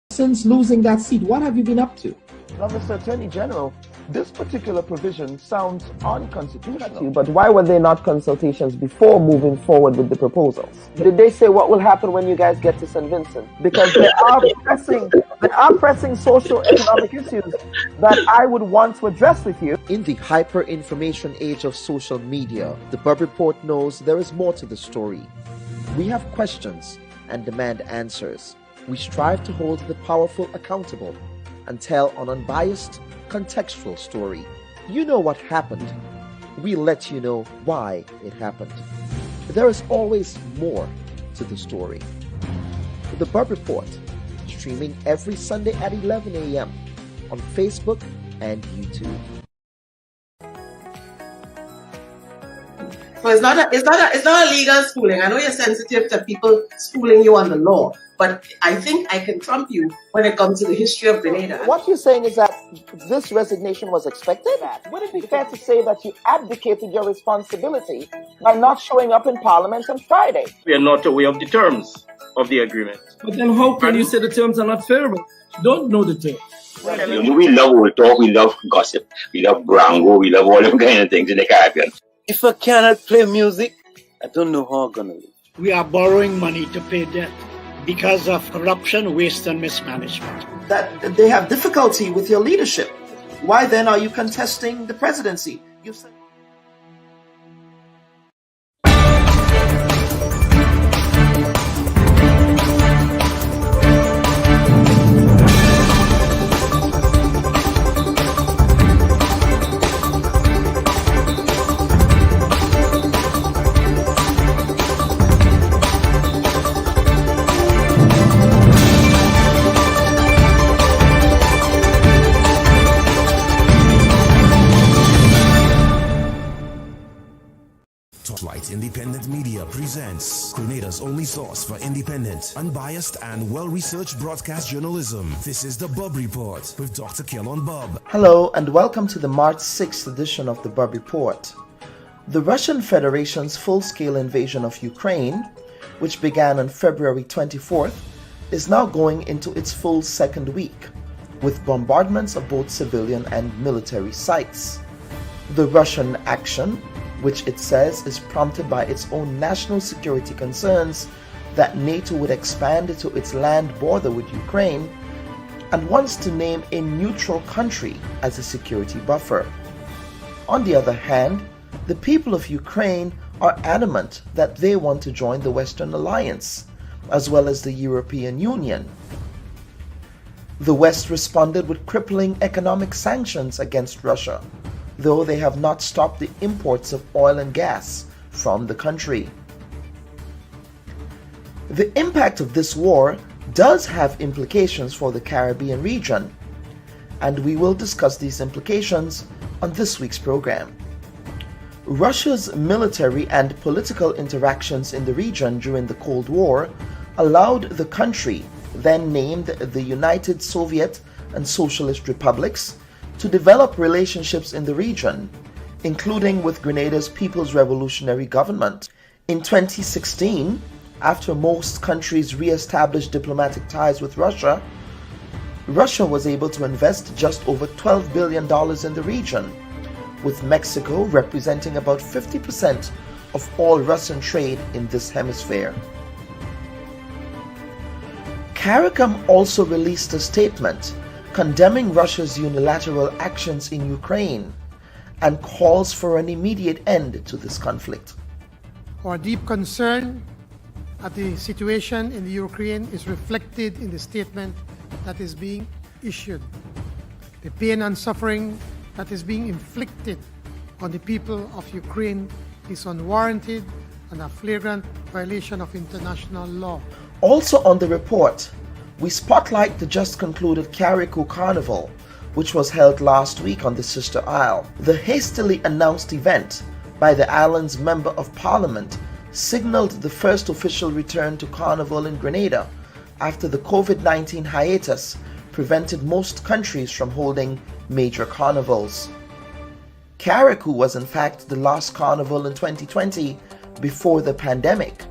Since losing that seat, what have you been up to? Now, Mr. Attorney General, this particular provision sounds unconstitutional. But why were there not consultations before moving forward with the proposals? Did they say what will happen when you guys get to St. Vincent? Because there are pressing social economic issues that I would want to address with you. In the hyper-information age of social media, the Bubb Report knows there is more to the story. We have questions and demand answers. We strive to hold the powerful accountable and tell an unbiased, contextual story. You know what happened. We'll let you know why it happened. There is always more to the story. The Bubb Report, streaming every Sunday at 11 a.m. on Facebook and YouTube. So it's not a legal schooling. I know you're sensitive to people schooling you on the law, but I think I can trump you when it comes to the history of Grenada. What you're saying is that this resignation was expected? Would it be fair to say that you abdicated your responsibility by not showing up in Parliament on Friday? We are not aware of the terms of the agreement. But then how can you say the terms are not favorable? You don't know the terms. We love old talk, we love gossip, we love brango, we love all them kind of things in the Caribbean. If I cannot play music, I don't know how I'm going to live. We are borrowing money to pay debt because of corruption, waste, and mismanagement. That they have difficulty with your leadership. Why then are you contesting the presidency? You said Independent Media presents Grenada's only source for independent, unbiased, and well-researched broadcast journalism. This is the Bubb Report with Dr. Kellon Bubb. Hello and welcome to the March 6th edition of the Bubb Report. The Russian Federation's full-scale invasion of Ukraine, which began on February 24th, is now going into its full second week, with bombardments of both civilian and military sites. The Russian action, which it says is prompted by its own national security concerns that NATO would expand to its land border with Ukraine, and wants to name a neutral country as a security buffer. On the other hand, the people of Ukraine are adamant that they want to join the Western Alliance, as well as the European Union. The West responded with crippling economic sanctions against Russia, though they have not stopped the imports of oil and gas from the country. The impact of this war does have implications for the Caribbean region, and we will discuss these implications on this week's program. Russia's military and political interactions in the region during the Cold War allowed the country, then named the United Soviet and Socialist Republics, to develop relationships in the region, including with Grenada's People's Revolutionary Government. In 2016, after most countries re-established diplomatic ties with Russia, Russia was able to invest just over $12 billion in the region, with Mexico representing about 50% of all Russian trade in this hemisphere. Carriacou also released a statement condemning Russia's unilateral actions in Ukraine and calls for an immediate end to this conflict. Our deep concern at the situation in the Ukraine is reflected in the statement that is being issued. The pain and suffering that is being inflicted on the people of Ukraine is unwarranted and a flagrant violation of international law. Also on the report, we spotlight the just concluded Carrico Carnival, which was held last week on the Sister Isle. The hastily announced event by the island's Member of Parliament signaled the first official return to Carnival in Grenada after the COVID-19 hiatus prevented most countries from holding major carnivals. Carriacou was in fact the last carnival in 2020 before the pandemic,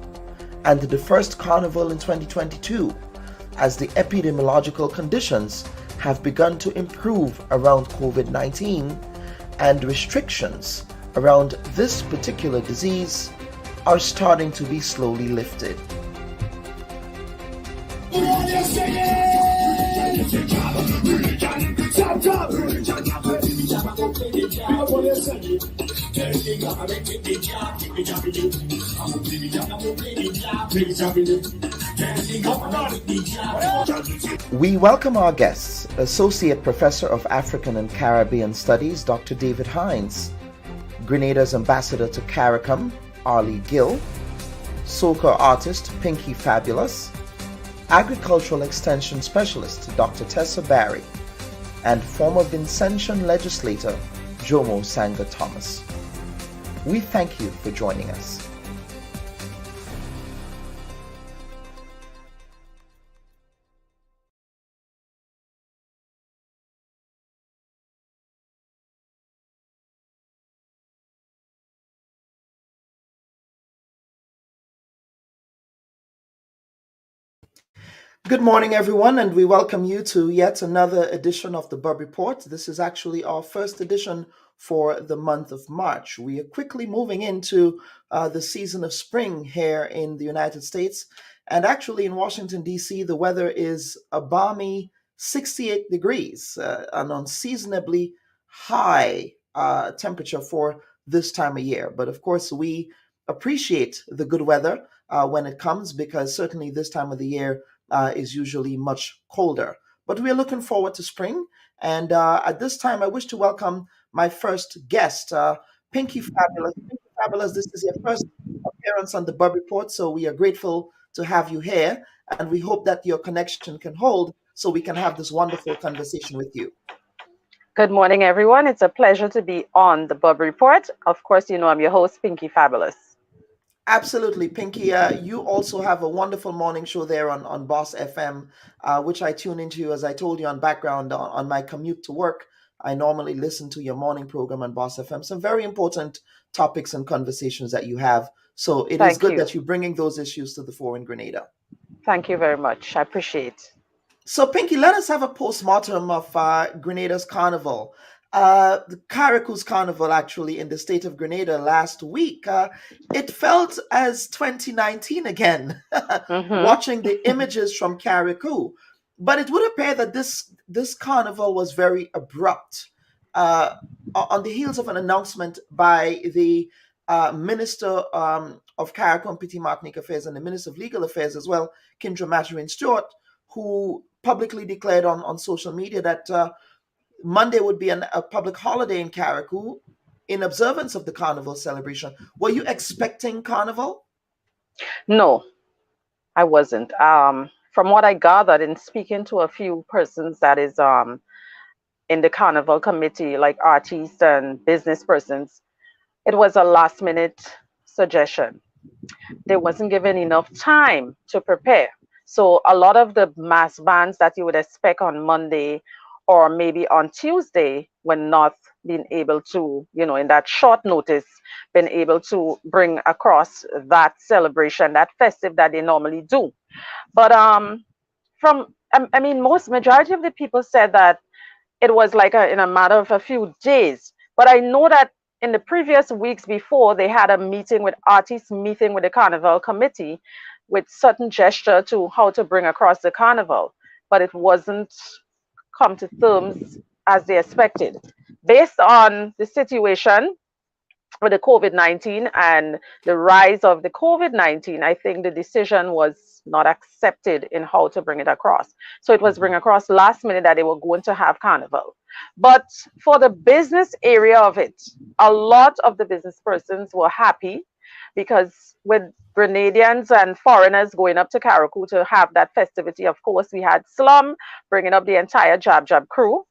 and the first carnival in 2022, as the epidemiological conditions have begun to improve around COVID-19 and restrictions around this particular disease are starting to be slowly lifted. We welcome our guests, Associate Professor of African and Caribbean Studies, Dr. David Hines, Grenada's Ambassador to CARICOM, Arlie Gill, soca artist Pinky Fabulous, Agricultural Extension Specialist Dr. Tessa Barry, and former Vincentian legislator Jomo Sanga Thomas. We thank you for joining us. Good morning, everyone, and we welcome you to yet another edition of the Bubb Report. This is actually our first edition for the month of March. We are quickly moving into the season of spring here in the United States. And actually in Washington, D.C., the weather is a balmy 68 degrees, an unseasonably high temperature for this time of year. But of course, we appreciate the good weather when it comes, because certainly this time of the year is usually much colder. But we are looking forward to spring. And at this time, I wish to welcome my first guest, Pinky Fabulous. Pinky Fabulous, this is your first appearance on the Bubb Report, so we are grateful to have you here. And we hope that your connection can hold so we can have this wonderful conversation with you. Good morning, everyone. It's a pleasure to be on the Bubb Report. Of course, you know I'm your host, Pinky Fabulous. Absolutely, Pinky. You also have a wonderful morning show there on Boss FM, which I tune into, as I told you, on background on my commute to work. I normally listen to your morning program on Boss FM. Some very important topics and conversations that you have. So it is good that you're bringing those issues to the fore in Grenada. Thank you very much. I appreciate. So, Pinky, let us have a post-mortem of Grenada's carnival. The Carriacou's carnival, actually, in the state of Grenada last week, it felt as 2019 again, watching the images from Carriacou. But it would appear that this carnival was very abrupt, on the heels of an announcement by the Minister of Carrico and Petit Martinique Affairs and the Minister of Legal Affairs as well, Kindra Mathurin-Stewart, who publicly declared on social media that Monday would be a public holiday in Carriacou in observance of the carnival celebration. Were you expecting carnival? No, I wasn't. From what I gathered in speaking to a few persons that is in the carnival committee, like artists and business persons, it was a last minute suggestion. They wasn't given enough time to prepare. So a lot of the mass bands that you would expect on Monday or maybe on Tuesday were not being able to, in that short notice, been able to bring across that celebration, that festive that they normally do. But majority of the people said that it was like in a matter of a few days. But I know that in the previous weeks before, they had a meeting with artists, meeting with the carnival committee with certain gesture to how to bring across the carnival. But it wasn't come to terms as they expected. Based on the situation with the COVID-19 and the rise of the COVID-19, I think the decision was not accepted in how to bring it across. So it was bring across last minute that they were going to have carnival. But for the business area of it, a lot of the business persons were happy because with Grenadians and foreigners going up to Carriacou to have that festivity, of course, we had Slum bringing up the entire Jab Jab crew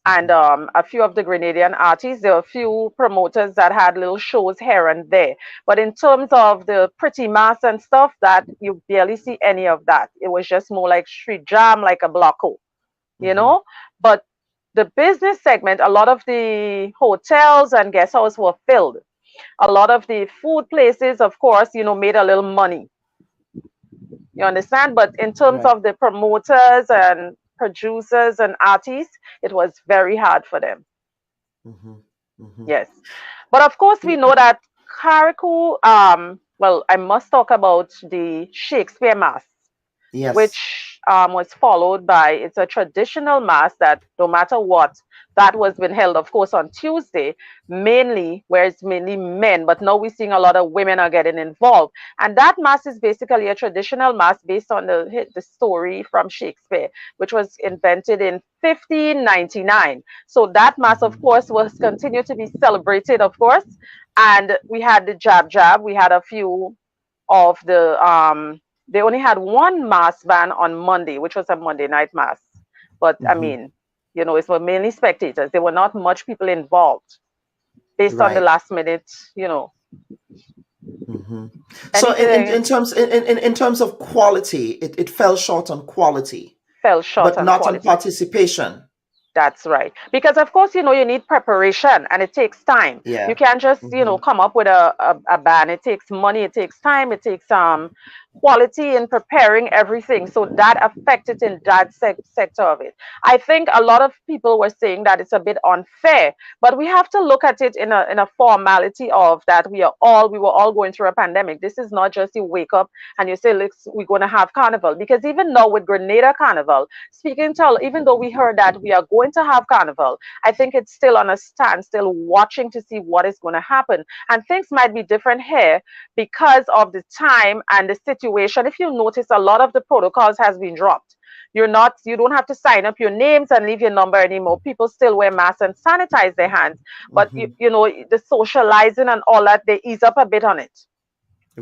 and a few of the Grenadian artists. There were a few promoters that had little shows here and there. But in terms of the pretty mass and stuff, that you barely see any of that. It was just more like street jam, like a blocko, you know? But the business segment, a lot of the hotels and guest houses were filled. A lot of the food places, of course, made a little money. You understand? But in terms Right. of the promoters and producers and artists, it was very hard for them. Yes. But of course, we know that Carriacou, well, I must talk about the Shakespeare Mass, Yes. which was followed by, it's a traditional mass that no matter what, that was been held, of course, on Tuesday, mainly, where it's mainly men, but now we're seeing a lot of women are getting involved. And that mass is basically a traditional mass based on the story from Shakespeare, which was invented in 1599. So that mass, of course, was continued to be celebrated, of course. And we had the jab, we had a few of the, they only had one mass ban on Monday, which was a Monday night mass. But I mean, it was mainly spectators. There were not much people involved based on the last minute, So in terms of quality, it fell short on quality. Fell short but on not quality. on participation. That's right. Because of course, you need preparation and it takes time. Yeah. You can't just, come up with a band. It takes money, it takes time, it takes quality in preparing everything. So that affected in that sector of it. I think a lot of people were saying that it's a bit unfair, but we have to look at it in a formality of that we were all going through a pandemic. This is not just you wake up and you say, look, we're going to have carnival. Because even now with Grenada Carnival, even though we heard that we are going to have carnival, I think it's still on a standstill watching to see what is going to happen. And things might be different here because of the time and the situation. If you notice, a lot of the protocols has been dropped. You don't have to sign up your names and leave your number anymore. People still wear masks and sanitize their hands. But the socializing and all that, they ease up a bit on it.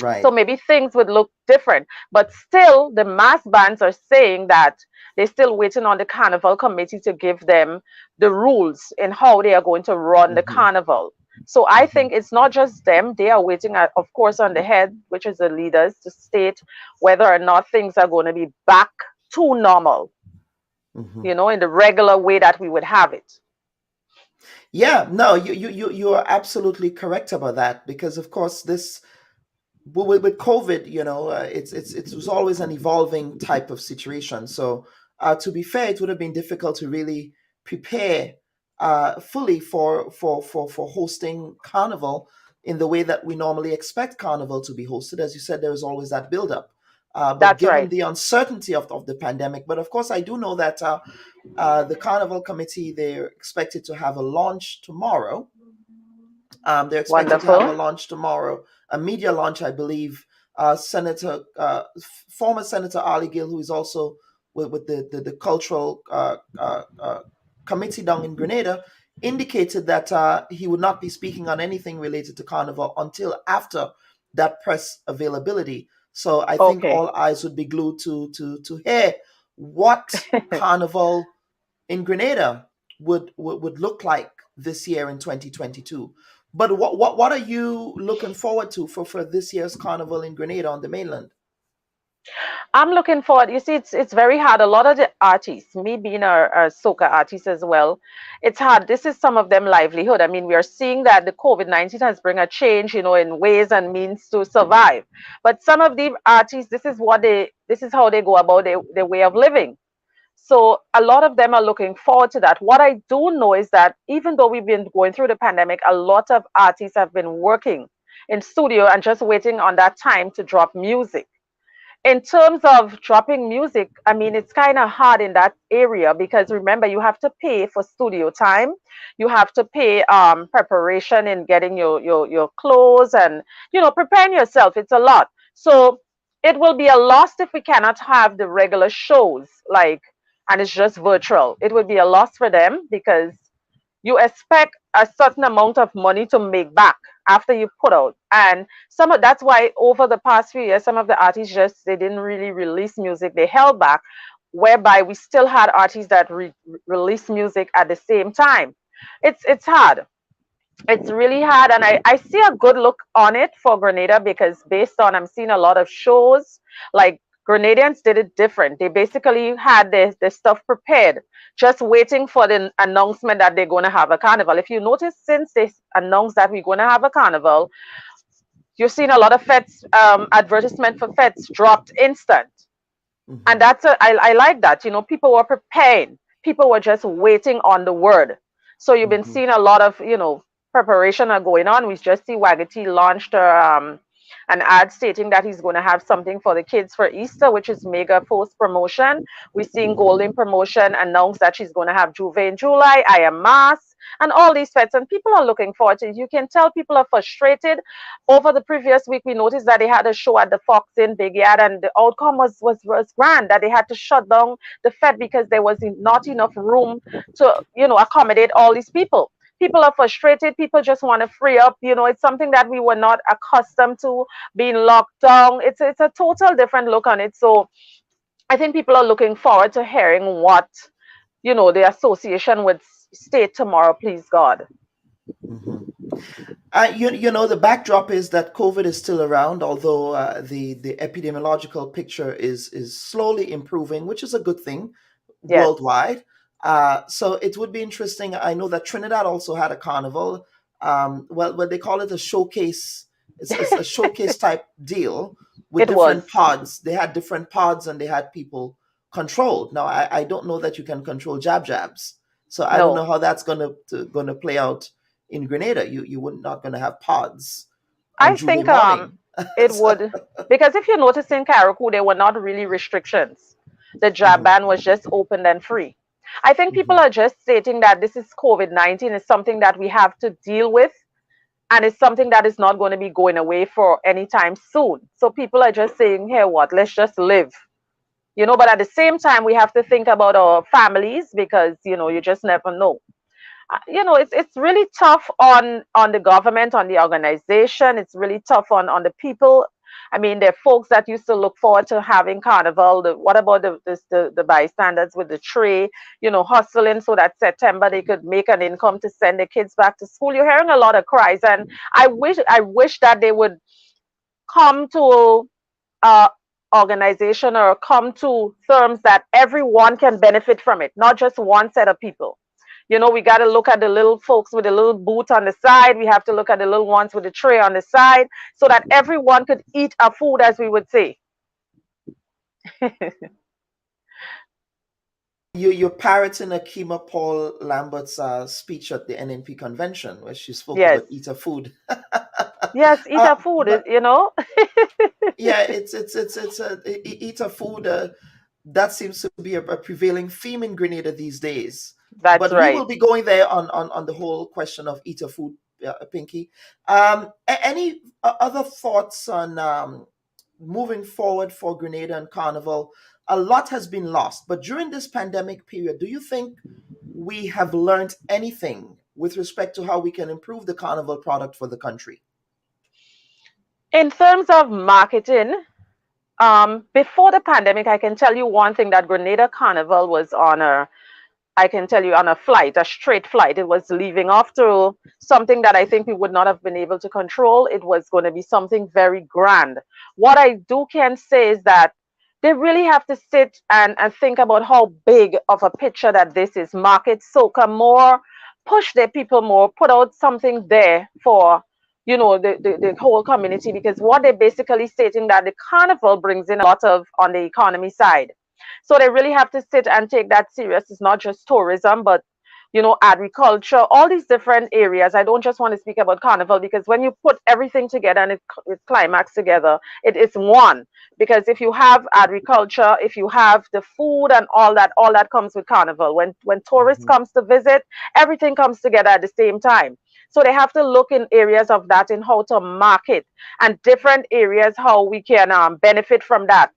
Right. So maybe things would look different. But still, the mass bands are saying that they're still waiting on the carnival committee to give them the rules in how they are going to run the carnival. So I think it's not just them. They are waiting, of course, on the head, which is the leaders, to state whether or not things are going to be back to normal, in the regular way that we would have it. Yeah, no, you are absolutely correct about that, because of course this with COVID, it was always an evolving type of situation. So to be fair, it would have been difficult to really prepare fully for hosting carnival in the way that we normally expect carnival to be hosted. As you said, there is always that buildup. But That's given right. the uncertainty of the pandemic, but of course I do know that the carnival committee, they're expected to have a launch tomorrow. They're expected to have a launch tomorrow, a media launch, I believe. Former Senator Ali Gill, who is also with the cultural committee down in Grenada, indicated that he would not be speaking on anything related to Carnival until after that press availability. So I think all eyes would be glued to hear what Carnival in Grenada would look like this year in 2022. But what are you looking forward to for this year's Carnival in Grenada on the mainland? I'm looking forward. You see, it's very hard. A lot of the artists, me being a soca artist as well, it's hard. This is some of them livelihood. I mean, we are seeing that the COVID-19 has bring a change, in ways and means to survive. But some of the artists, this is how they go about their way of living. So a lot of them are looking forward to that. What I do know is that even though we've been going through the pandemic, a lot of artists have been working in studio and just waiting on that time to drop music. In terms of dropping music, I mean, it's kind of hard in that area because remember, you have to pay for studio time. You have to pay preparation in getting your clothes and, preparing yourself. It's a lot. So it will be a loss if we cannot have the regular shows and it's just virtual. It would be a loss for them because you expect a certain amount of money to make back after you put out. And that's why over the past few years, some of the artists they didn't really release music. They held back, whereby we still had artists that release music at the same time. It's hard. It's really hard. And I see a good look on it for Grenada because I'm seeing a lot of shows like Grenadians did it different. They basically had their stuff prepared, just waiting for the announcement that they're going to have a carnival. If you notice, since they announced that we're going to have a carnival, you've seen a lot of feds, advertisement for feds dropped instant. And I like that. You know, people were preparing. People were just waiting on the word. So you've been seeing a lot of, you know, preparation are going on. We just see Wagati launched an ad stating that he's going to have something for the kids for Easter, which is mega post promotion. We're seeing Golden Promotion announce that she's going to have Juve in July, I Am Mass, and all these feds. And people are looking forward to it. You can tell people are frustrated. Over the previous week, we noticed that they had a show at the Fox in Big Yard, and the outcome was grand, that they had to shut down the fed because there was not enough room to, you know, accommodate all these people. People are frustrated. People just want to free up. You know, it's something that we were not accustomed to, being locked down. It's a total different look on it. So I think people are looking forward to hearing what, you know, the association would state tomorrow, please God. You know, the backdrop is that COVID is still around, although the epidemiological picture is slowly improving, which is a good thing worldwide. So it would be interesting. I know that Trinidad also had a carnival. Well, they call it a showcase. It's a showcase type deal with different pods. They had different pods and they had people controlled. Now, I don't know that you can control jabs. So I don't know how that's gonna play out in Grenada. You would not going to have pods. I think it would, because if you notice in Carriacou, there were not really restrictions. The jab ban was just open and free. I think people are just stating that this is COVID-19 is something that we have to deal with, and it's something that is not going to be going away for any time soon. So people are just saying, hey, let's just live. You know, but at the same time, we have to think about our families because, you know, you just never know. You know, it's really tough on the government, on the organization. It's really tough on the people. I mean, there are folks that used to look forward to having carnival. What about the bystanders with the tray, you know, hustling so that September they could make an income to send their kids back to school? You're hearing a lot of cries, and I wish that they would come to organization or come to terms that everyone can benefit from it, not just one set of people. You know, we got to look at the little folks with the little boot on the side. We have to look at the little ones with the tray on the side so that everyone could eat a food, as we would say. You're parroting Akima Paul Lambert's speech at the NNP convention where she spoke about eat a food. Yes, eat a food, you know. Yeah, it's eat a food. That seems to be a prevailing theme in Grenada these days. But right. We will be going there on the whole question of eat a food, Pinky. Any other thoughts on moving forward for Grenada and Carnival? A lot has been lost, but during this pandemic period, do you think we have learned anything with respect to how we can improve the Carnival product for the country? In terms of marketing, before the pandemic, I can tell you one thing, that Grenada Carnival was on a flight, a straight flight. It was leaving off to something that I think we would not have been able to control. It was going to be something very grand. What I can say is that they really have to sit and think about how big of a picture that this is. Market soca more, push their people more, put out something there for, you know, the whole community, because what they're basically stating that the carnival brings in a lot of on the economy side. So they really have to sit and take that serious. It's not just tourism, but, you know, agriculture, all these different areas. I don't just want to speak about carnival, because when you put everything together and it climax together, it is one. Because if you have agriculture, if you have the food and all that comes with carnival. When tourists comes to visit, everything comes together at the same time. So they have to look in areas of that in how to market, and different areas how we can benefit from that.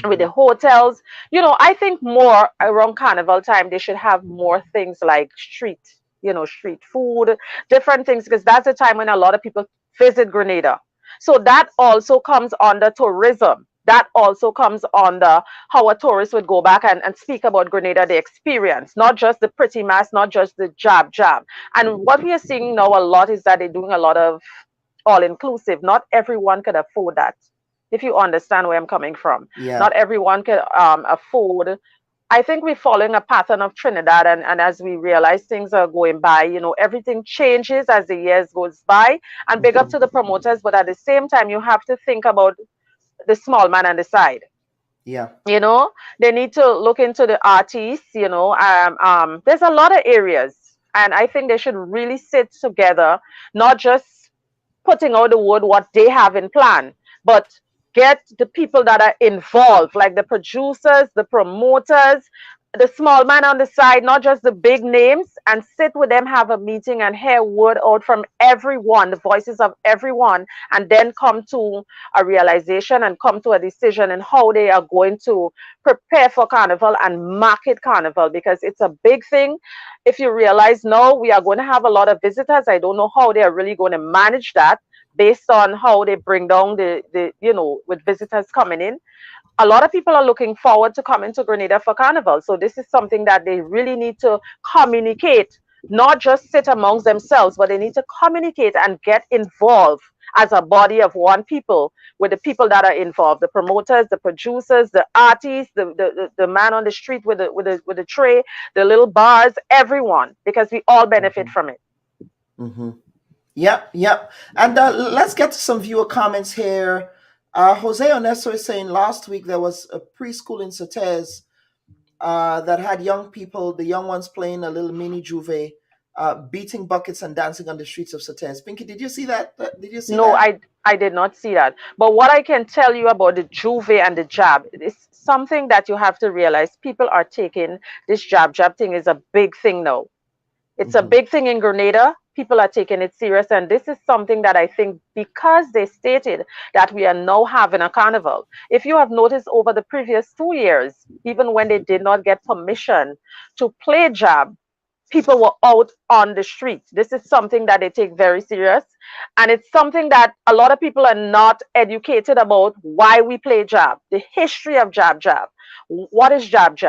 With the hotels, you know, I think more around carnival time, they should have more things like street food, different things, because that's the time when a lot of people visit Grenada. So that also comes under tourism. That also comes under how a tourist would go back and speak about Grenada, the experience, not just the pretty mass, not just the jab. And what we are seeing now a lot is that they're doing a lot of all-inclusive. Not everyone could afford that. if you understand where I'm coming from. Yeah. Not everyone can afford. I think we're following a pattern of Trinidad, and as we realize things are going by, everything changes as the years goes by, and big up to the promoters, but at the same time, you have to think about the small man on the side. Yeah. They need to look into the artists, there's a lot of areas, and I think they should really sit together, not just putting out the word what they have in plan, but get the people that are involved, like the producers, the promoters, the small man on the side, not just the big names, and sit with them, have a meeting, and hear word out from everyone, the voices of everyone, and then come to a realization and come to a decision in how they are going to prepare for Carnival and market Carnival, because it's a big thing. If you realize now we are going to have a lot of visitors, I don't know how they are really going to manage that based on how they bring down the with visitors coming in. A lot of people are looking forward to coming to Grenada for Carnival. So this is something that they really need to communicate, not just sit amongst themselves, but they need to communicate and get involved as a body of one people with the people that are involved, the promoters, the producers, the artists, the man on the street with the tray, the little bars, everyone, because we all benefit from it. Yep. And let's get to some viewer comments here. Jose Onesto is saying last week there was a preschool in Certez that had young people, the young ones playing a little mini juve, beating buckets and dancing on the streets of Certez. Pinky, did you see that? Did you see No, that? I did not see that. But what I can tell you about the juve and the jab is something that you have to realize. People are taking this jab thing is a big thing now. It's a big thing in Grenada. People are taking it serious. And this is something that I think, because they stated that we are now having a carnival. If you have noticed over the previous 2 years, even when they did not get permission to play jab, people were out on the streets. This is something that they take very serious. And it's something that a lot of people are not educated about, why we play jab, the history of jab. What is jab?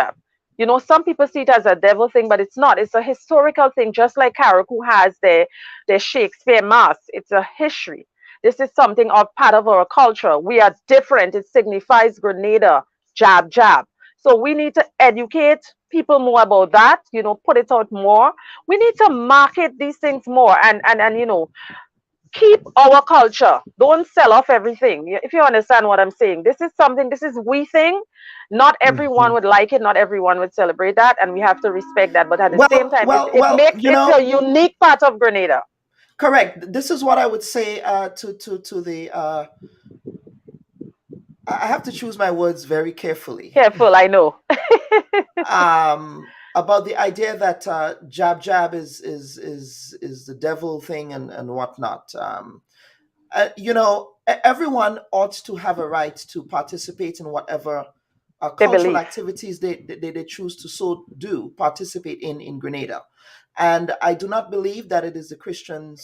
Some people see it as a devil thing, but it's not. It's a historical thing, just like Carriacou has their Shakespeare Mass. It's a history. This is something of part of our culture. We are different. It signifies Grenada, jab. So we need to educate people more about that, put it out more. We need to market these things more and keep our culture. Don't sell off everything. If you understand what I'm saying, this is we thing. Not everyone would like it. Not everyone would celebrate that, and we have to respect that. But at the same time, it makes it a unique part of Grenada. Correct. This is what I would say to the. I have to choose my words very carefully. Careful, I know. About the idea that jab is the devil thing and whatnot. Everyone ought to have a right to participate in whatever cultural activities they choose to participate in Grenada. And I do not believe that it is the Christian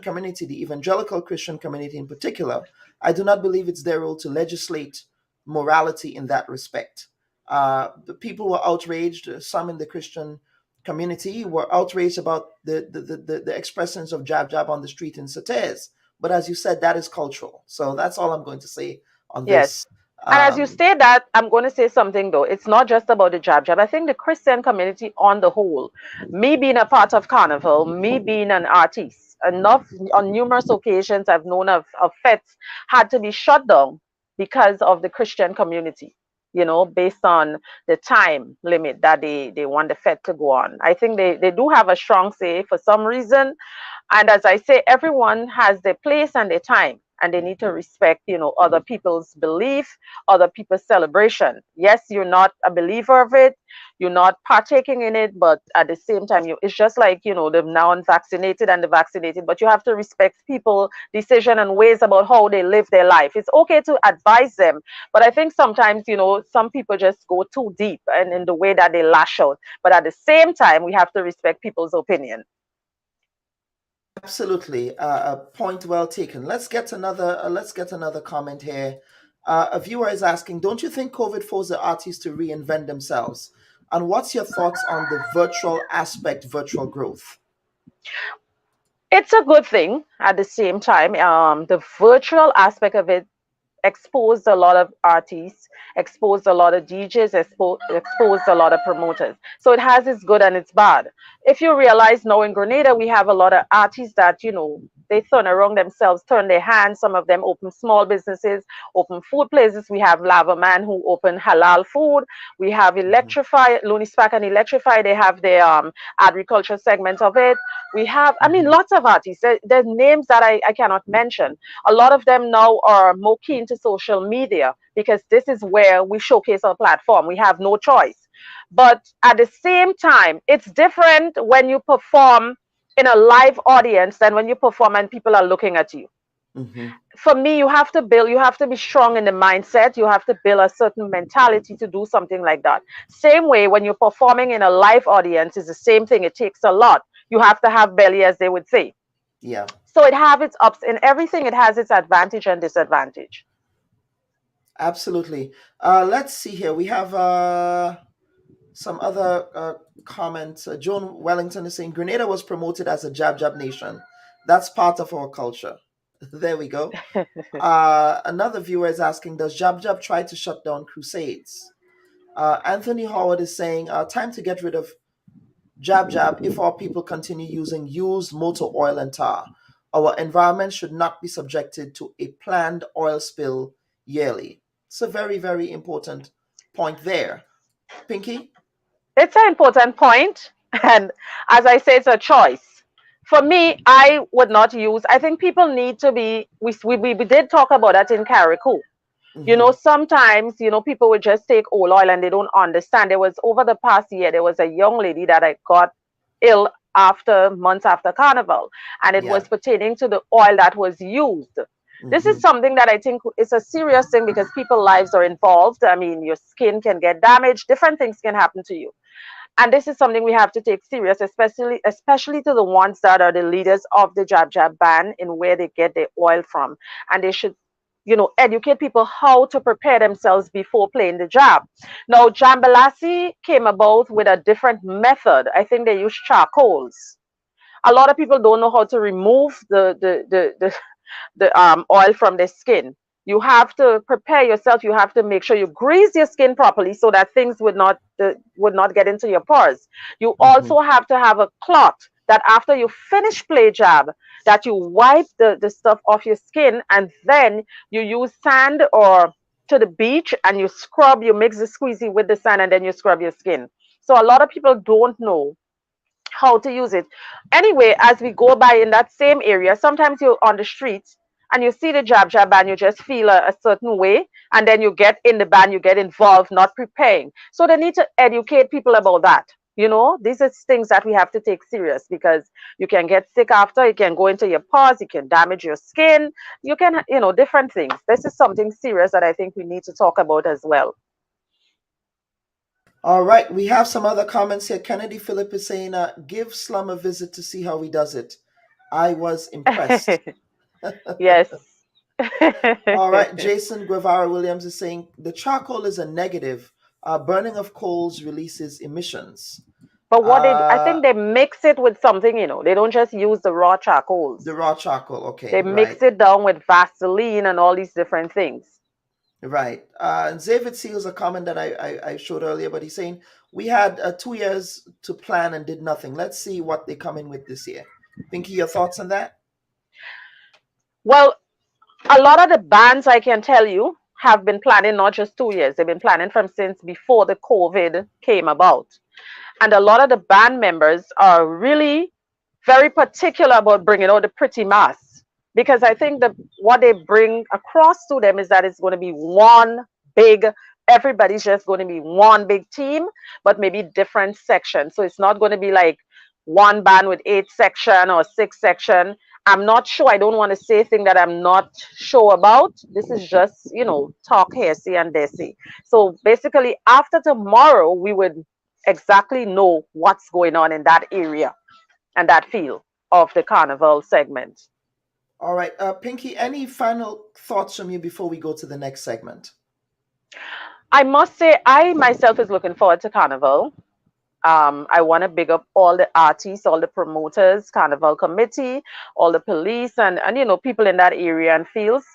community, the evangelical Christian community in particular. I do not believe it's their role to legislate morality in that respect. The people were outraged. Some in the Christian community were outraged about the expressions of jab on the street in Certez. But as you said, that is cultural. So that's all I'm going to say on this. And as you say that, I'm going to say something though. It's not just about the jab. I think the Christian community on the whole, me being a part of Carnival, me being an artist, on numerous occasions I've known of fetes had to be shut down because of the Christian community, based on the time limit that they want the fete to go on. I think they do have a strong say for some reason. And as I say, everyone has their place and their time, and they need to respect, other people's belief, other people's celebration. Yes, you're not a believer of it, you're not partaking in it, but at the same time, it's just like, the non-vaccinated and the vaccinated, but you have to respect people's decision and ways about how they live their life. It's okay to advise them, but I think sometimes, some people just go too deep and in the way that they lash out. But at the same time, we have to respect people's opinion. Absolutely, a point well taken. Let's get another comment here. A viewer is asking, don't you think COVID forced the artists to reinvent themselves? And what's your thoughts on the virtual growth? It's a good thing. At the same time, the virtual aspect of it exposed a lot of artists, exposed a lot of DJs, exposed a lot of promoters. So it has its good and its bad. If you realize now in Grenada, we have a lot of artists that, you know, they turn around themselves, turn their hands. Some of them open small businesses, open food places. We have Lava Man who open halal food. We have Electrify, Looney Spack and Electrify. They have their agriculture segment of it. We have, I mean, lots of artists. There's names that I cannot mention. A lot of them now are more keen to social media because this is where we showcase our platform. We have no choice. But at the same time, it's different when you perform in a live audience than when you perform and people are looking at you. For me, you have to be strong in the mindset. You have to build a certain mentality to do something like that. Same way when you're performing in a live audience is the same thing. It takes a lot. You have to have belly, as they would say. Yeah. So it has its ups in everything. It has its advantage and disadvantage. Absolutely. Let's see here. We have some other comments. Joan Wellington is saying Grenada was promoted as a jab jab nation. That's part of our culture. There we go. Another viewer is asking, does jab jab try to shut down crusades? Anthony Howard is saying, time to get rid of jab jab if our people continue using used motor oil and tar. Our environment should not be subjected to a planned oil spill yearly. It's a very, very important point there. Pinky? It's an important point, and as I say, it's a choice. For me, I would not use, I think people need to be, we did talk about that in Carriacou. You know, sometimes, you know, people would just take oil and they don't understand. There was, over the past year, there was a young lady that I got ill months after Carnival, and it was pertaining to the oil that was used. This is something that I think is a serious thing because people's lives are involved. I mean, your skin can get damaged, different things can happen to you. And this is something we have to take serious, especially to the ones that are the leaders of the jab jab ban in where they get their oil from. And they should, you know, educate people how to prepare themselves before playing the jab. Now, Jambalasi came about with a different method. I think they use charcoals. A lot of people don't know how to remove the oil from their skin. You have to prepare yourself. You have to make sure you grease your skin properly so that things would not get into your pores. You also have to have a cloth that after you finish play jab, that you wipe the stuff off your skin, and then you use sand or to the beach and you scrub, you mix the squeezy with the sand and then you scrub your skin. So a lot of people don't know how to use it. Anyway, as we go by in that same area, sometimes you're on the streets and you see the jab jab ban, you just feel a certain way, and then you get in the ban, you get involved, not preparing. So they need to educate people about that. You know, these are things that we have to take serious because you can get sick after, it can go into your pores, it can damage your skin, you can, you know, different things. This is something serious that I think we need to talk about as well. All right, we have some other comments here. Kennedy Phillip is saying, give Slum a visit to see how he does it. I was impressed. Yes. All right, Jason Guevara Williams is saying, the charcoal is a negative. Burning of coals releases emissions. But what I think they mix it with something, you know. They don't just use the raw charcoals. The raw charcoal, okay. They mix it down with Vaseline and all these different things. Right. And David Seals a comment that I showed earlier, but he's saying, we had 2 years to plan and did nothing. Let's see what they come in with this year. Pinky, your thoughts on that? Well, a lot of the bands, I can tell you, have been planning not just 2 years. They've been planning from since before the COVID came about. And a lot of the band members are really very particular about bringing out the pretty mass. Because I think that what they bring across to them is that it's going to be one big, everybody's just going to be one big team, but maybe different sections. So it's not going to be like one band with 8 section or 6 section. I'm not sure. I don't want to say things that I'm not sure about. This is just, you know, talk here, see and there, see. So basically, after tomorrow, we would exactly know what's going on in that area and that field of the carnival segment. All right. Pinky, any final thoughts from you before we go to the next segment? I must say, I myself is looking forward to carnival. I want to big up all the artists, all the promoters, carnival committee, all the police and you know, people in that area and fields.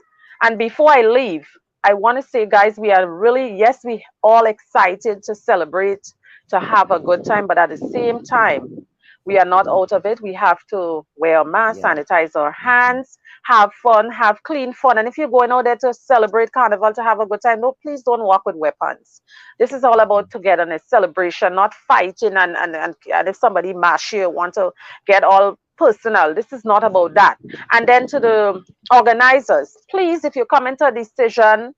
And before I leave, I want to say, guys, we are really, yes, we all excited to celebrate, to have a good time, but at the same time, we are not out of it. We have to wear a mask, sanitize our hands, have fun, have clean fun. And if you're going out there to celebrate Carnival, to have a good time, no, please don't walk with weapons. This is all about togetherness, celebration, not fighting. And if somebody mash you, want to get all personal. This is not about that. And then to the organizers, please, if you come into a decision,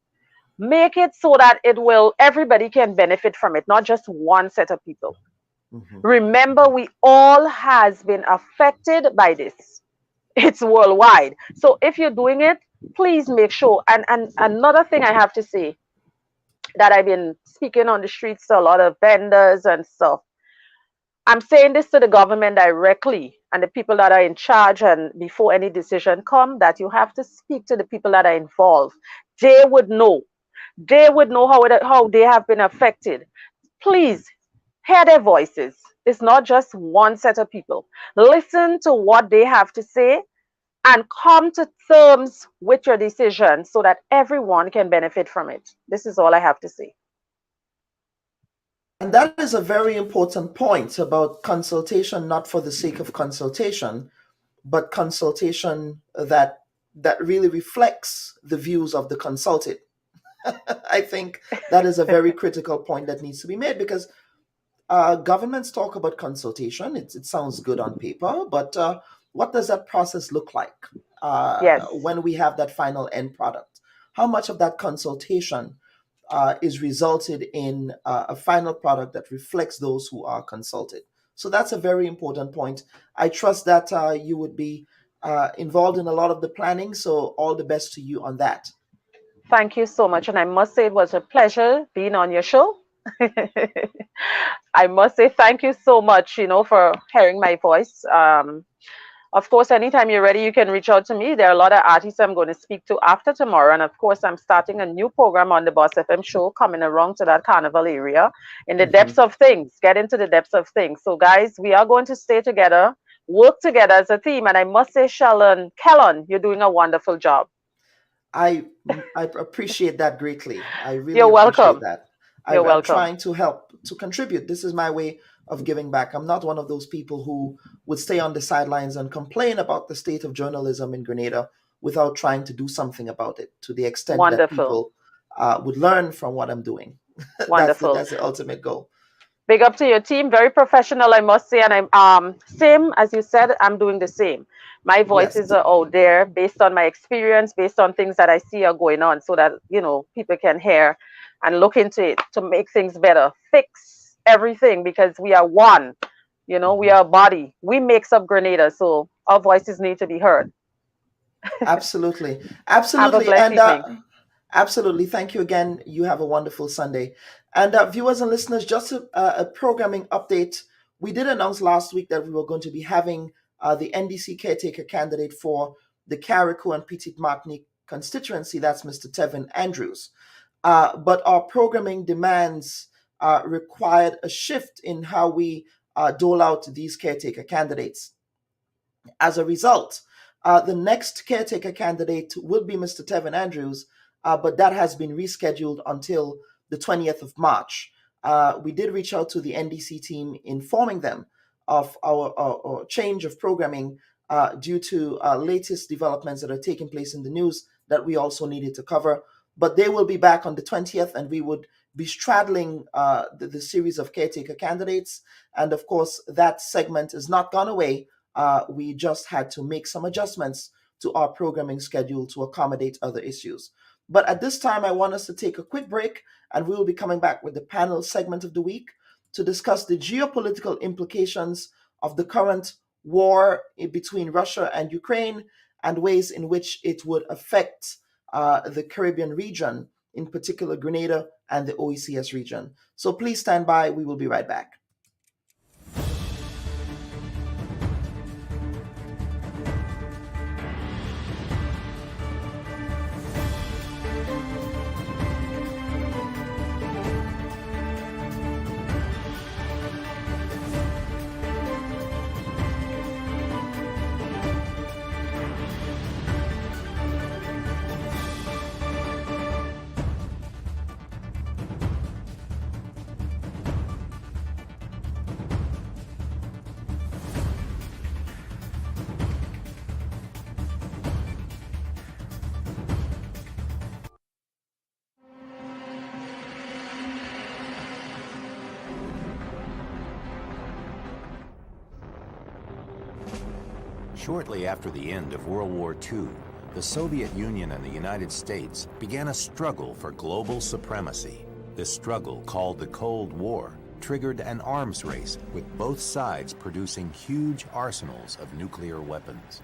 make it so that everybody can benefit from it, not just one set of people. Remember, we all has been affected by this. It's worldwide. So if you're doing it, please make sure. And another thing I have to say, that I've been speaking on the streets to a lot of vendors and stuff. I'm saying this to the government directly and the people that are in charge, and before any decision come, that you have to speak to the people that are involved. They would know. They would know how they have been affected. Please hear their voices. It's not just one set of people. Listen to what they have to say and come to terms with your decision so that everyone can benefit from it. This is all I have to say. And that is a very important point about consultation, not for the sake of consultation, but consultation that really reflects the views of the consulted. I think that is a very critical point that needs to be made, because governments talk about consultation. It sounds good on paper, but what does that process look like when we have that final end product? How much of that consultation is resulted in a final product that reflects those who are consulted? So that's a very important point. I trust that you would be involved in a lot of the planning, so all the best to you on that. Thank you so much. And I must say it was a pleasure being on your show. I must say thank you so much, for hearing my voice. Of course, anytime you're ready, you can reach out to me. There are a lot of artists I'm going to speak to after tomorrow. And of course, I'm starting a new program on the Boss FM show coming around to that Carnival area in the depths of things, get into the depths of things. So guys, we are going to stay together, work together as a team. And I must say, Kellen, you're doing a wonderful job. I appreciate that greatly. I really You're welcome. appreciate that. You're welcome. I'm trying to help, to contribute. This is my way of giving back. I'm not one of those people who would stay on the sidelines and complain about the state of journalism in Grenada without trying to do something about it, to the extent that people would learn from what I'm doing. Wonderful. That's the ultimate goal. Big up to your team. Very professional, I must say. And I'm same as you said, I'm doing the same. My voices are out there based on my experience, based on things that I see are going on, so that, people can hear and look into it to make things better, fix everything, because we are one. We are a body. We make up Grenada, so our voices need to be heard. Absolutely. Have a blessed evening. Absolutely. Thank you again. You have a wonderful Sunday. And viewers and listeners, just a programming update. We did announce last week that we were going to be having the NDC caretaker candidate for the Carriacou and Petite Martinique constituency. That's Mr. Tevin Andrews. But our programming demands required a shift in how we dole out these caretaker candidates. As a result, the next caretaker candidate will be Mr. Tevin Andrews, but that has been rescheduled until the 20th of March. We did reach out to the NDC team, informing them of our change of programming due to latest developments that are taking place in the news that we also needed to cover. But they will be back on the 20th, and we would be straddling the series of caretaker candidates. And of course, that segment has not gone away. We just had to make some adjustments to our programming schedule to accommodate other issues. But at this time, I want us to take a quick break, and we will be coming back with the panel segment of the week to discuss the geopolitical implications of the current war between Russia and Ukraine and ways in which it would affect the Caribbean region, in particular Grenada and the OECS region. So please stand by. We will be right back. Shortly after the end of World War II, the Soviet Union and the United States began a struggle for global supremacy. This struggle, called the Cold War, triggered an arms race, with both sides producing huge arsenals of nuclear weapons.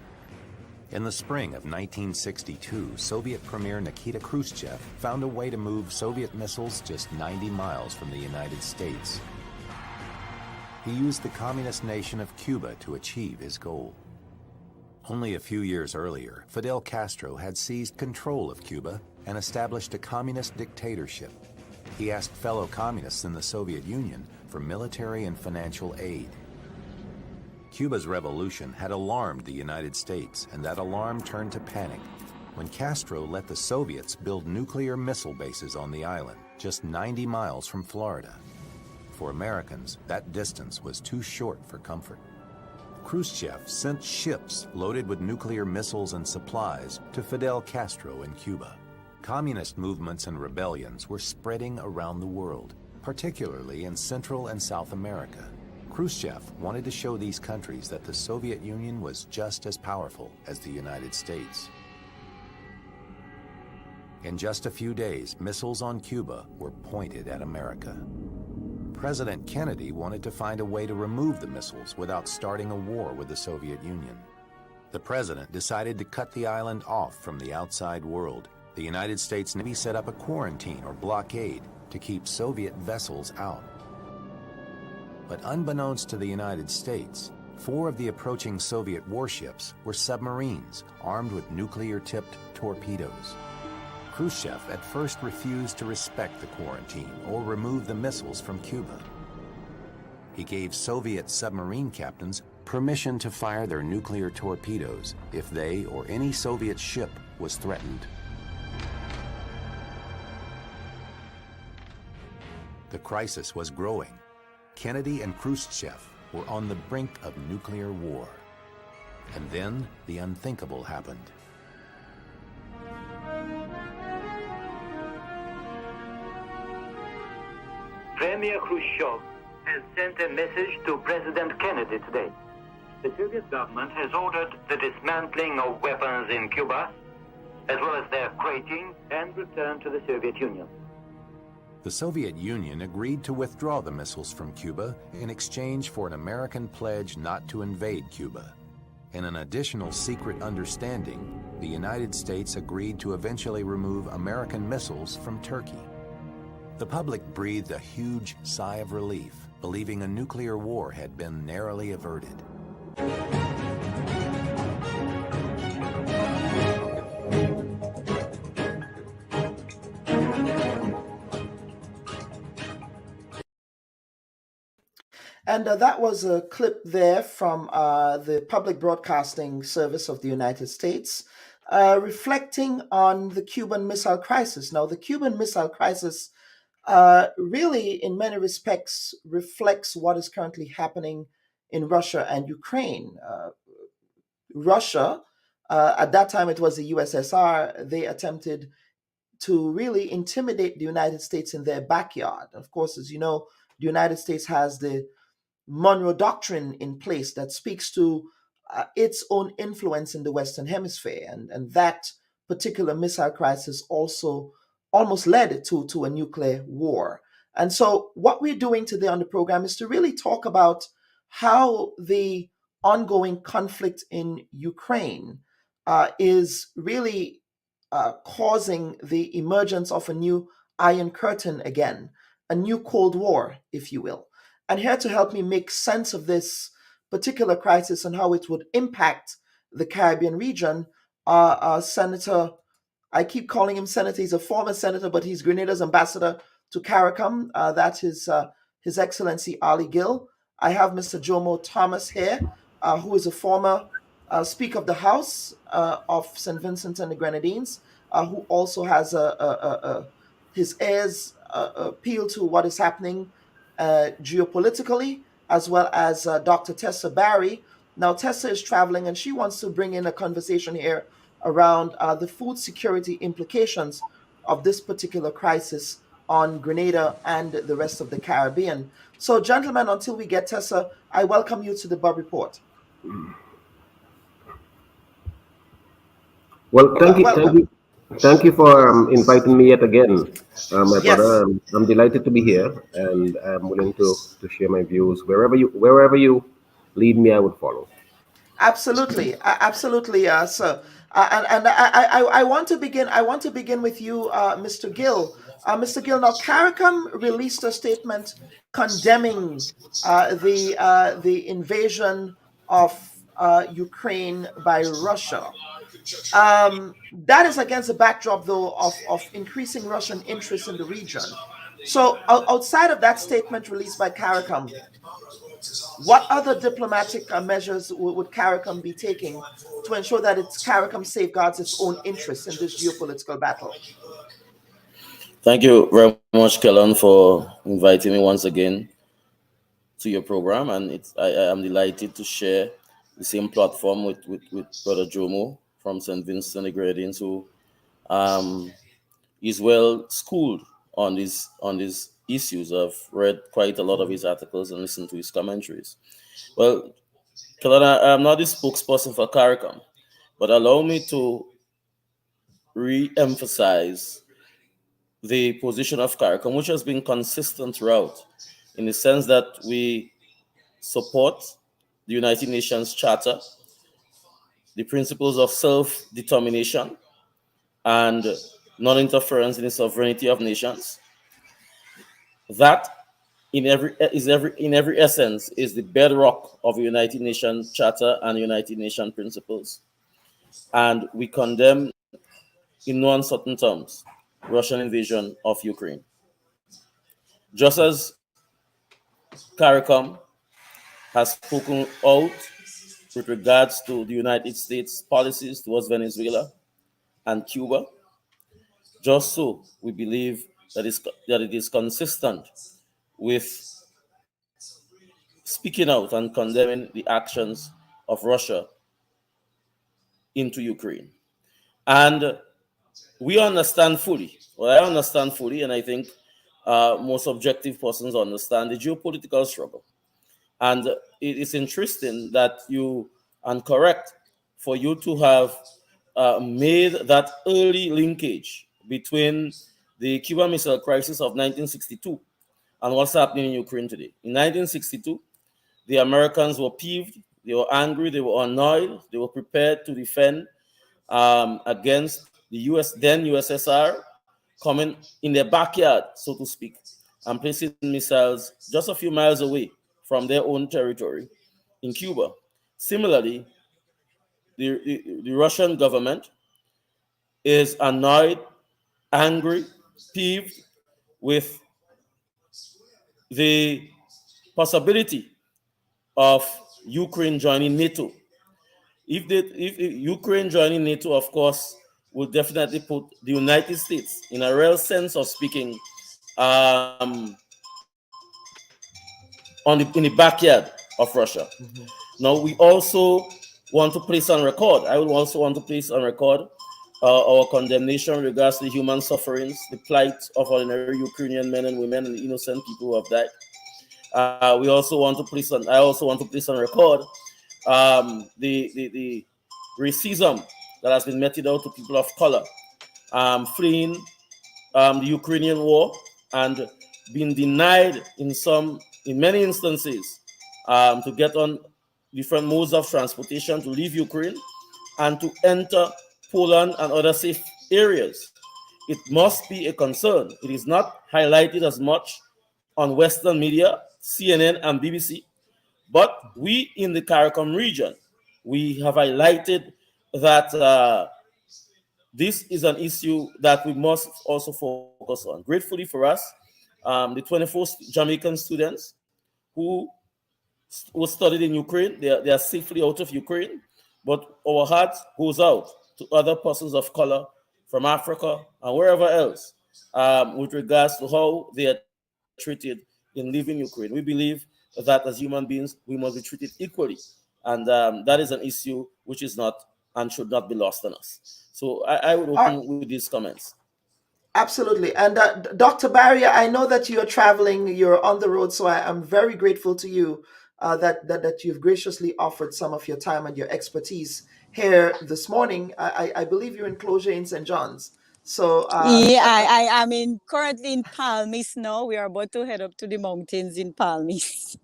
In the spring of 1962, Soviet Premier Nikita Khrushchev found a way to move Soviet missiles just 90 miles from the United States. He used the communist nation of Cuba to achieve his goal. Only a few years earlier, Fidel Castro had seized control of Cuba and established a communist dictatorship. He asked fellow communists in the Soviet Union for military and financial aid. Cuba's revolution had alarmed the United States, and that alarm turned to panic when Castro let the Soviets build nuclear missile bases on the island, just 90 miles from Florida. For Americans, that distance was too short for comfort. Khrushchev sent ships loaded with nuclear missiles and supplies to Fidel Castro in Cuba. Communist movements and rebellions were spreading around the world, particularly in Central and South America. Khrushchev wanted to show these countries that the Soviet Union was just as powerful as the United States. In just a few days, missiles on Cuba were pointed at America. President Kennedy wanted to find a way to remove the missiles without starting a war with the Soviet Union. The president decided to cut the island off from the outside world. The United States Navy set up a quarantine or blockade to keep Soviet vessels out. But unbeknownst to the United States, 4 of the approaching Soviet warships were submarines armed with nuclear-tipped torpedoes. Khrushchev at first refused to respect the quarantine or remove the missiles from Cuba. He gave Soviet submarine captains permission to fire their nuclear torpedoes if they or any Soviet ship was threatened. The crisis was growing. Kennedy and Khrushchev were on the brink of nuclear war. And then the unthinkable happened. Premier Khrushchev has sent a message to President Kennedy today. The Soviet government has ordered the dismantling of weapons in Cuba, as well as their crating and return to the Soviet Union. The Soviet Union agreed to withdraw the missiles from Cuba in exchange for an American pledge not to invade Cuba. In an additional secret understanding, the United States agreed to eventually remove American missiles from Turkey. The public breathed a huge sigh of relief, believing a nuclear war had been narrowly averted. And that was a clip there from the Public Broadcasting Service of the United States, reflecting on the Cuban Missile Crisis. Now, the Cuban Missile Crisis really, in many respects, reflects what is currently happening in Russia and Ukraine. Russia, at that time it was the USSR, they attempted to really intimidate the United States in their backyard. Of course, as you know, the United States has the Monroe Doctrine in place that speaks to its own influence in the Western Hemisphere. And that particular missile crisis also almost led to a nuclear war. And so what we're doing today on the program is to really talk about how the ongoing conflict in Ukraine is really causing the emergence of a new Iron Curtain again, a new Cold War, if you will. And here to help me make sense of this particular crisis and how it would impact the Caribbean region are Senator, I keep calling him Senator, he's a former senator, but he's Grenada's ambassador to Carriacou. That is His Excellency Ali Gill. I have Mr. Jomo Thomas here, who is a former Speaker of the House of St. Vincent and the Grenadines, who also has his ears appeal to what is happening geopolitically, as well as Dr. Tessa Barry. Now, Tessa is traveling and she wants to bring in a conversation here around the food security implications of this particular crisis on Grenada and the rest of the Caribbean. So, gentlemen, until we get Tessa, I welcome you to the Bubb Report. Well, thank you for inviting me yet again, my brother. I'm delighted to be here, and I'm willing to share my views wherever you lead me. I would follow. Absolutely, absolutely, sir. And I want to begin. I want to begin with you, Mr. Gill. Mr. Gill. Now, CARICOM released a statement condemning the invasion of Ukraine by Russia. That is against the backdrop, though, of increasing Russian interest in the region. So, outside of that statement released by CARICOM, what other diplomatic measures would CARICOM be taking to ensure that CARICOM safeguards its own interests in this geopolitical battle? Thank you very much, Kellen, for inviting me once again to your program, and I am delighted to share the same platform with Brother Jomo from St. Vincent and the Grenadines, who is well schooled on these issues. I've read quite a lot of his articles and listened to his commentaries. Well, Kellen, I'm not the spokesperson for CARICOM, but allow me to re-emphasize the position of CARICOM, which has been consistent throughout, in the sense that we support the United Nations Charter, the principles of self-determination and non-interference in the sovereignty of nations. That, in every essence, is the bedrock of the United Nations Charter and the United Nations principles. And we condemn, in no uncertain terms, Russian invasion of Ukraine. Just as CARICOM has spoken out with regards to the United States policies towards Venezuela and Cuba, just so we believe that it is consistent with speaking out and condemning the actions of Russia into Ukraine. And we understand fully, well, I understand fully, and I think most objective persons understand the geopolitical struggle. And it is interesting that you, and correct, for you to have made that early linkage between the Cuban Missile Crisis of 1962 and what's happening in Ukraine today. In 1962, the Americans were peeved, they were angry, they were annoyed, they were prepared to defend against the then USSR coming in their backyard, so to speak, and placing missiles just a few miles away from their own territory in Cuba. Similarly, the Russian government is annoyed, angry, peeved with the possibility of Ukraine joining NATO. If Ukraine joining NATO, of course, will definitely put the United States, in a real sense of speaking, in the backyard of Russia. Mm-hmm. Now, we also want to place on record, I would also want to place on record our condemnation in regards to the human sufferings, the plight of ordinary Ukrainian men and women and innocent people who have died. I also want to place on record the racism that has been meted out to people of color, fleeing the Ukrainian war and being denied in many instances to get on different modes of transportation to leave Ukraine and to enter Poland and other safe areas. It must be a concern. It is not highlighted as much on Western media, CNN and BBC, but we in the CARICOM region, we have highlighted that this is an issue that we must also focus on. Gratefully for us, the 24 Jamaican students who studied in Ukraine, they are safely out of Ukraine, but our heart goes out to other persons of color from Africa and wherever else with regards to how they are treated in leaving Ukraine. We believe that as human beings, we must be treated equally. And that is an issue which is not and should not be lost on us. So I would open with these comments. Absolutely. And Dr. Barrier, I know that you're traveling, you're on the road, so I am very grateful to you that you've graciously offered some of your time and your expertise here this morning. I believe you're in closure in St. John's. So Yeah, I'm currently in Palmis now. We are about to head up to the mountains in Palmis.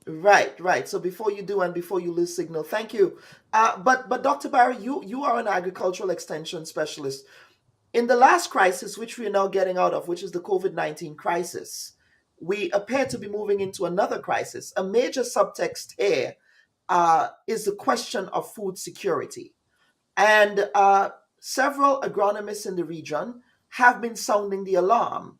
Right. So before you do and before you lose signal, thank you. But Dr. Barry, you are an agricultural extension specialist. In the last crisis, which we are now getting out of, which is the COVID-19 crisis, we appear to be moving into another crisis. A major subtext here is the question of food security. And several agronomists in the region have been sounding the alarm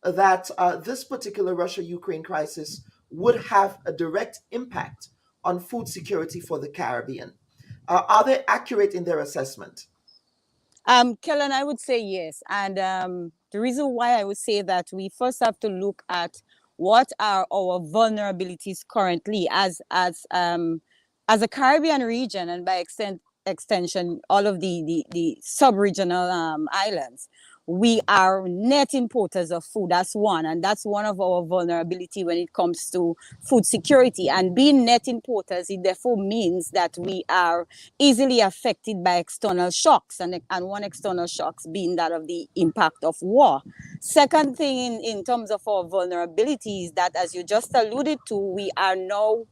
that this particular Russia-Ukraine crisis would have a direct impact on food security for the Caribbean. Are they accurate in their assessment? Kellen, I would say yes. And the reason why I would say that, we first have to look at what are our vulnerabilities currently as a Caribbean region, and by extension, all of the sub-regional islands. We are net importers of food. That's one. And that's one of our vulnerability when it comes to food security. And being net importers, it therefore means that we are easily affected by external shocks. And one external shocks being that of the impact of war. Second thing in terms of our vulnerabilities, that as you just alluded to, we are now,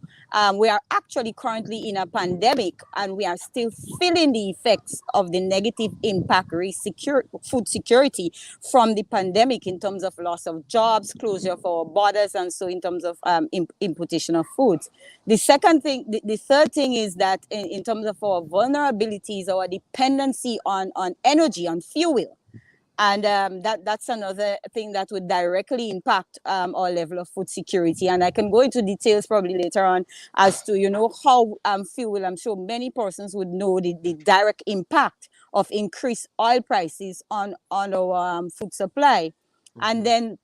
we are actually currently in a pandemic, and we are still feeling the effects of the negative impact food security from the pandemic, in terms of loss of jobs, closure of our borders, and so in terms of importation of foods. The third thing is that in terms of our vulnerabilities, our dependency on energy, on fuel. And that's another thing that would directly impact our level of food security. And I can go into details probably later on as to, how fuel, I'm sure many persons would know the direct impact of increased oil prices on our food supply. Mm-hmm. And then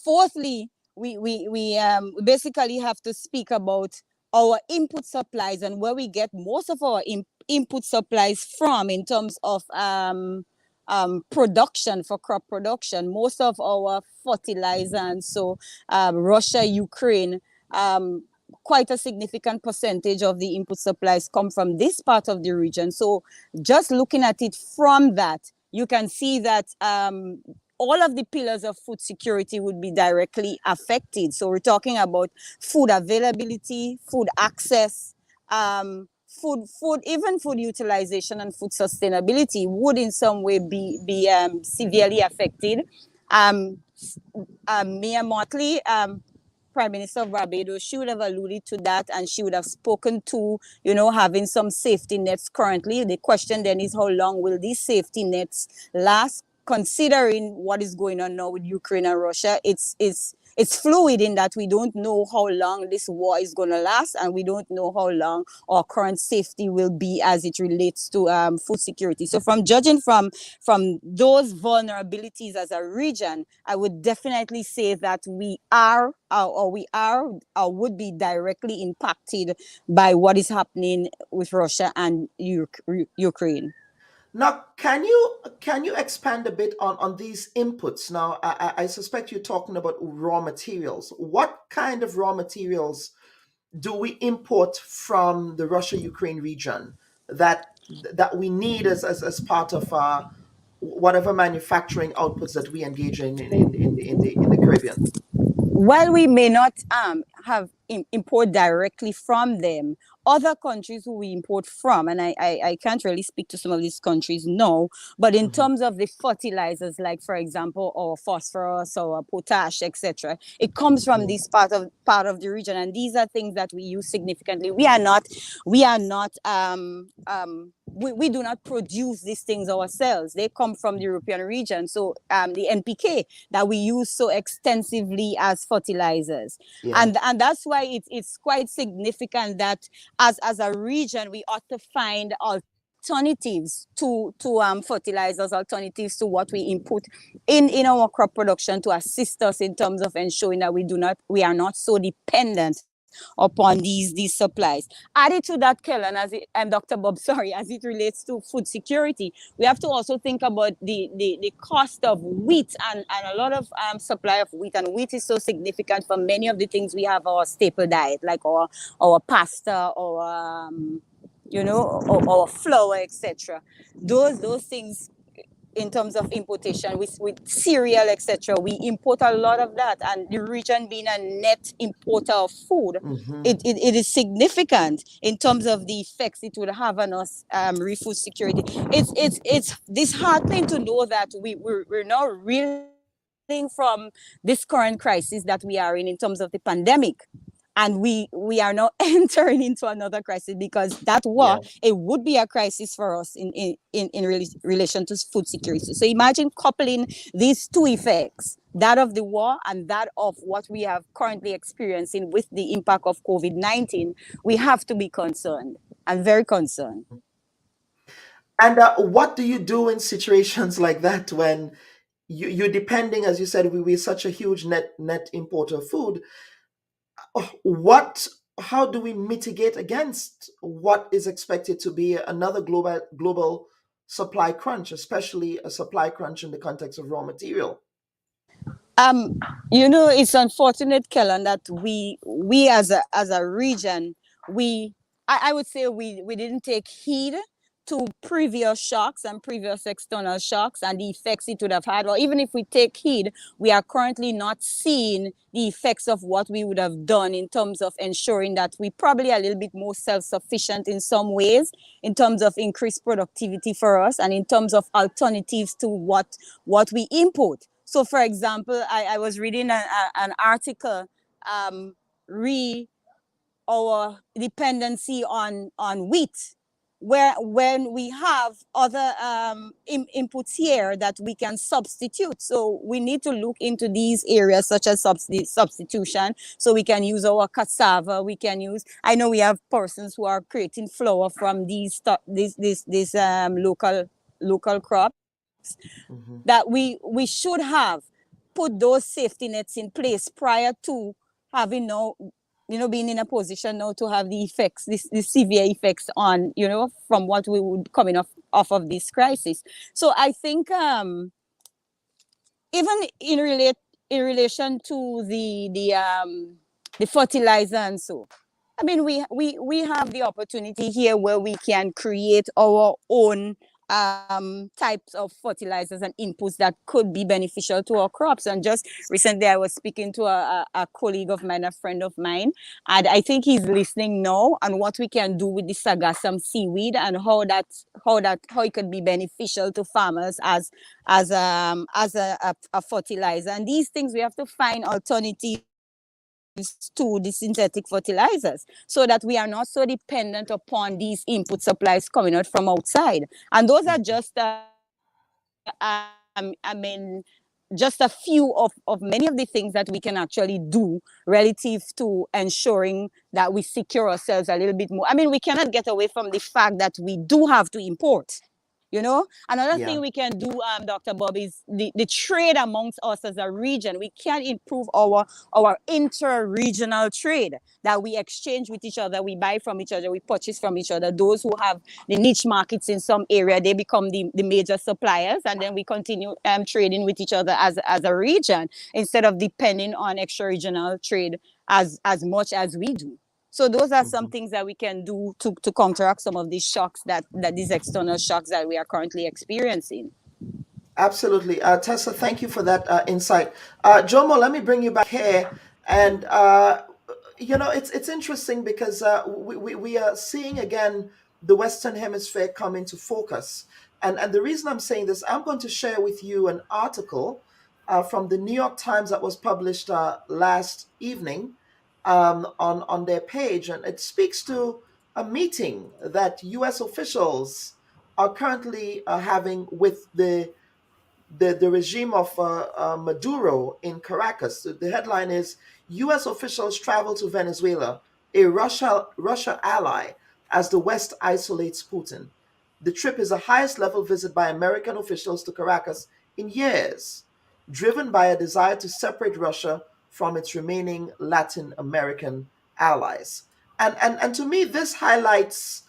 fourthly, we basically have to speak about our input supplies and where we get most of our input supplies from in terms of production, for crop production. Most of our fertilizer, and so Russia, Ukraine, quite a significant percentage of the input supplies come from this part of the region. So just looking at it from that, you can see that all of the pillars of food security would be directly affected. So we're talking about food availability, food access, even food utilization and food sustainability would in some way be severely affected. Mia Motley, Prime Minister of Barbados, she would have alluded to that, and she would have spoken to, having some safety nets currently. The question then is, how long will these safety nets last? Considering what is going on now with Ukraine and Russia, it's fluid in that we don't know how long this war is going to last, and we don't know how long our current safety will be as it relates to food security. So from judging from those vulnerabilities as a region, I would definitely say that we are or would be directly impacted by what is happening with Russia and Ukraine. Now, can you expand a bit on these inputs? Now, I suspect you're talking about raw materials. What kind of raw materials do we import from the Russia-Ukraine region that we need as part of whatever manufacturing outputs that we engage in the Caribbean? While we may not have import directly from them, other countries who we import from, and I can't really speak to some of these countries, no, but in terms of the fertilizers, like for example, our phosphorus or potash, etc., it comes from this part of the region, and these are things that we use significantly. We do not produce these things ourselves. They come from the European region. So the NPK that we use so extensively as fertilizers. Yeah. And that's why it's quite significant that as a region, we ought to find alternatives to fertilizers, alternatives to what we input in our crop production to assist us in terms of ensuring that we are not so dependent upon these supplies. Added to that, Kellen, Dr. Bubb, as it relates to food security, we have to also think about the cost of wheat and a lot of supply of wheat. And wheat is so significant for many of the things we have our staple diet, like our pasta or or flour, etc. Those things in terms of importation with cereal, etc. We import a lot of that, and the region being a net importer of food, it is significant in terms of the effects it would have on us, food security. It's disheartening to know that we're now reeling from this current crisis that we are in terms of the pandemic, and we are now entering into another crisis, because that war, it would be a crisis for us in relation to food security. So imagine coupling these two effects, that of the war and that of what we have currently experiencing with the impact of COVID-19. We have to be concerned, and very concerned. And what do you do in situations like that when you're depending, as you said, we're such a huge net importer of food? How do we mitigate against what is expected to be another global supply crunch, especially a supply crunch in the context of raw material? It's unfortunate, Kellen, that we as a region, I would say we didn't take heed to previous shocks and previous external shocks and the effects it would have had. Or even if we take heed, we are currently not seeing the effects of what we would have done in terms of ensuring that we probably are a little bit more self-sufficient in some ways, in terms of increased productivity for us, and in terms of alternatives to what we import. So, for example, I was reading an article re our dependency on wheat, where when we have other inputs here that we can substitute. So we need to look into these areas such as substitution. So we can use our cassava. We can use. I know we have persons who are creating flour from these local crops. That we should have put those safety nets in place prior to having being in a position now to have the effects, the severe effects on, from what we would coming off of this crisis. So I think even in relation to the fertilizer and so, I mean, we have the opportunity here where we can create our own types of fertilizers and inputs that could be beneficial to our crops. And just recently I was speaking to a colleague of mine, a friend of mine, and I think he's listening now, on what we can do with the sargassum seaweed and how it could be beneficial to farmers as a fertilizer. And these things, we have to find alternatives to the synthetic fertilizers, so that we are not so dependent upon these input supplies coming out from outside. And those are just just a few of many of the things that we can actually do relative to ensuring that we secure ourselves a little bit more. I mean, we cannot get away from the fact that we do have to import. Another thing we can do, Dr. Bob, is the trade amongst us as a region. We can improve our inter-regional trade, that we exchange with each other, we buy from each other, we purchase from each other. Those who have the niche markets in some area, they become the major suppliers, and then we continue trading with each other as a region, instead of depending on extra-regional trade as much as we do. So those are some things that we can do to counteract some of these shocks, that these external shocks that we are currently experiencing. Absolutely. Tessa, thank you for that insight. Jomo, let me bring you back here. And, it's interesting because we are seeing again the Western Hemisphere come into focus. And the reason I'm saying this, I'm going to share with you an article from the New York Times that was published last evening. On their page, and it speaks to a meeting that U.S. officials are currently having with the regime of Maduro in Caracas. The headline is, U.S. officials travel to Venezuela, a Russia ally, as the West isolates Putin. The trip is the highest level visit by American officials to Caracas in years, driven by a desire to separate Russia from its remaining Latin American allies. And to me, this highlights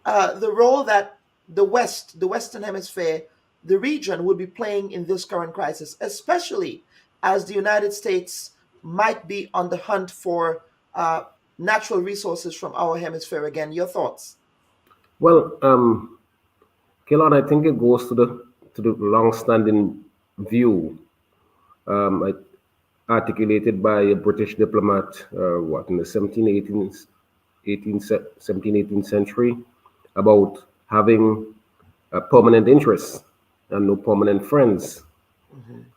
the role that the Western Hemisphere, the region, would be playing in this current crisis, especially as the United States might be on the hunt for natural resources from our hemisphere again. Your thoughts? Well, Kilon, I think it goes to the long-standing view articulated by a British diplomat, in the 17th century, about having a permanent interests and no permanent friends.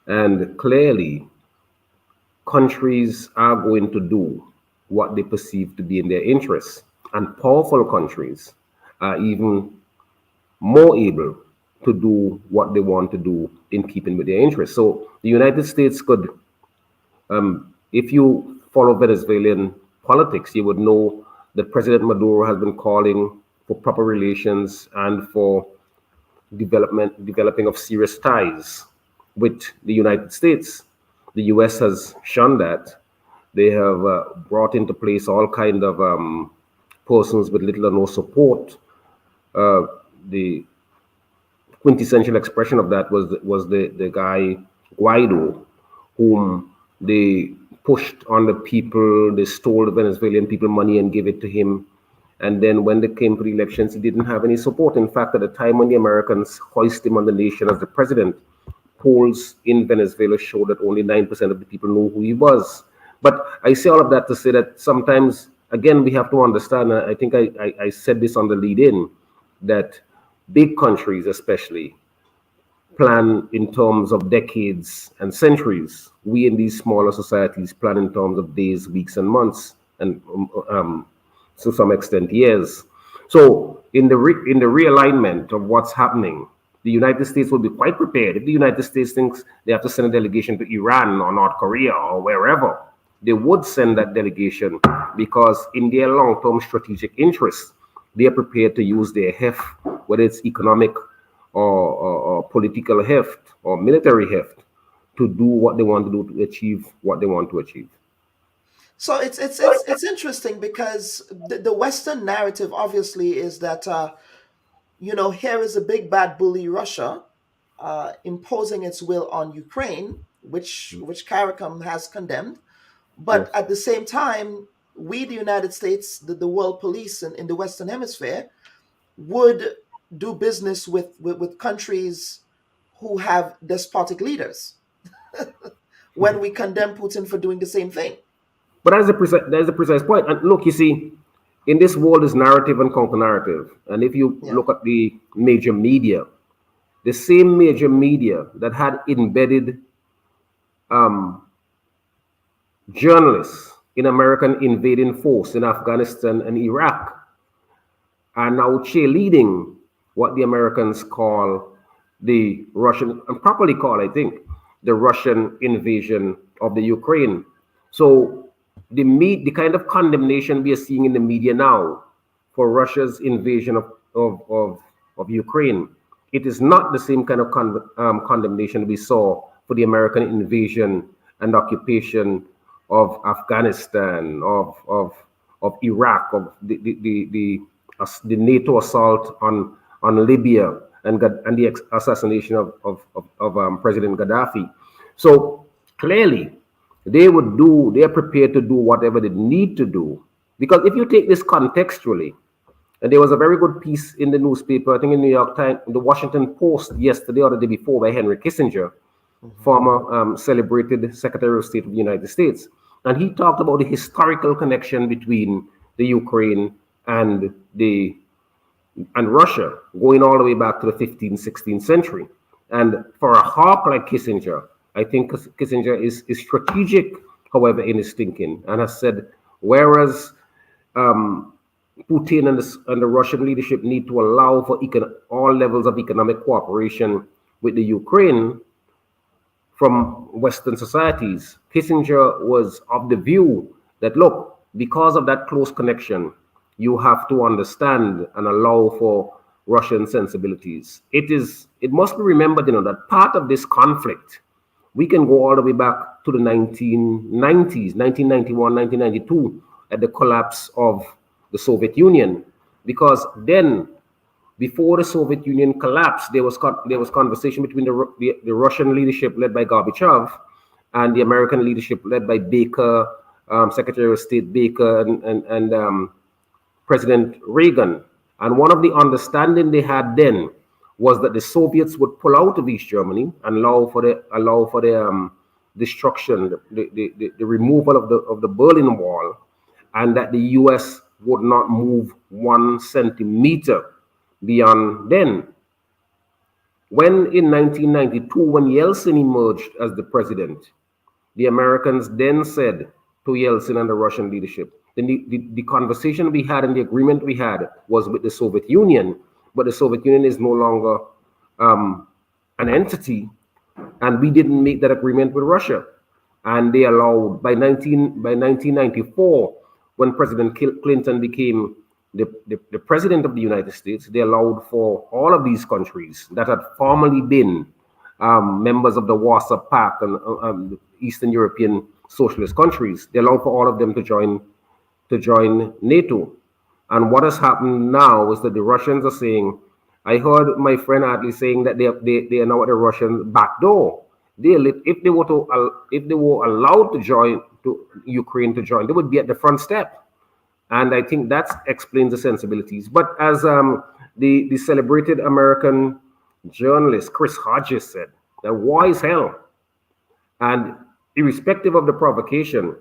And clearly, countries are going to do what they perceive to be in their interests. And powerful countries are even more able to do what they want to do in keeping with their interests. So the United States could, if you follow Venezuelan politics, you would know that President Maduro has been calling for proper relations and for developing of serious ties with the United States. The U.S. has shunned that. They have brought into place all kind of persons with little or no support. The quintessential expression of that was the guy Guaido, whom they pushed on the people. They stole the Venezuelan people money and gave it to him. And then when they came to the elections, he didn't have any support. In fact, at the time when the Americans hoisted him on the nation as the president, polls in Venezuela showed that only 9% of the people knew who he was. But I say all of that to say that sometimes, again, we have to understand, I think I said this on the lead-in, that big countries especially plan in terms of decades and centuries. We in these smaller societies plan in terms of days, weeks, and months, and to some extent years. So in the realignment of what's happening, the United States will be quite prepared. If the United States thinks they have to send a delegation to Iran or North Korea or wherever, they would send that delegation because in their long-term strategic interests, they are prepared to use their heft, whether it's economic or political heft or military heft, to do what they want to do to achieve what they want to achieve. So it's interesting because the Western narrative obviously is that here is a big bad bully Russia imposing its will on Ukraine, which Carriacou has condemned, but at the same time, we, the United States, the world police in the Western Hemisphere, would do business with countries who have despotic leaders when we condemn Putin for doing the same thing. But that is a precise point. And look, you see, in this world is narrative and counter-narrative. And if you look at the major media, the same major media that had embedded journalists in American invading force in Afghanistan and Iraq are now cheerleading what the Americans call the Russian, and properly call, I think, the Russian invasion of the Ukraine. So the kind of condemnation we are seeing in the media now for Russia's invasion of Ukraine, it is not the same kind of condemnation we saw for the American invasion and occupation of Afghanistan, of Iraq, of the NATO assault on Libya, and the assassination of President Gaddafi. So clearly, they are prepared to do whatever they need to do. Because if you take this contextually, and there was a very good piece in the newspaper, I think in New York Times, in the Washington Post yesterday or the day before by Henry Kissinger, former celebrated Secretary of State of the United States. And he talked about the historical connection between the Ukraine and Russia, going all the way back to the 15th, 16th century. And for a hawk like Kissinger, I think Kissinger is strategic, however, in his thinking, and has said, whereas Putin and the Russian leadership need to allow for all levels of economic cooperation with the Ukraine from Western societies, Kissinger was of the view that, look, because of that close connection, you have to understand and allow for Russian sensibilities. It must be remembered, that part of this conflict, we can go all the way back to the 1990s, 1991, 1992, at the collapse of the Soviet Union, because then, before the Soviet Union collapsed, there was conversation between the Russian leadership led by Gorbachev and the American leadership led by Baker, Secretary of State Baker, and President Reagan And one of the understanding they had then was that the Soviets would pull out of East Germany and allow for the destruction, the removal of the Berlin Wall, and that the U.S. would not move 1 centimeter beyond then. When in 1992, when Yeltsin emerged as the president, the Americans then said to Yeltsin and the Russian leadership, the conversation we had and the agreement we had was with the Soviet Union, but the Soviet Union is no longer an entity, and we didn't make that agreement with Russia. And they allowed, by 1994, when President Clinton became the president of the United States, they allowed for all of these countries that had formerly been members of the Warsaw Pact and Eastern European socialist countries. They allowed for all of them to join NATO. And what has happened now is that the Russians are saying, I heard my friend Adley saying that they are now at the Russian back door. If they were allowed to join, to Ukraine to join, they would be at the front step. And I think that explains the sensibilities. But as the celebrated American journalist Chris Hodges said, that war is hell. And irrespective of the provocation,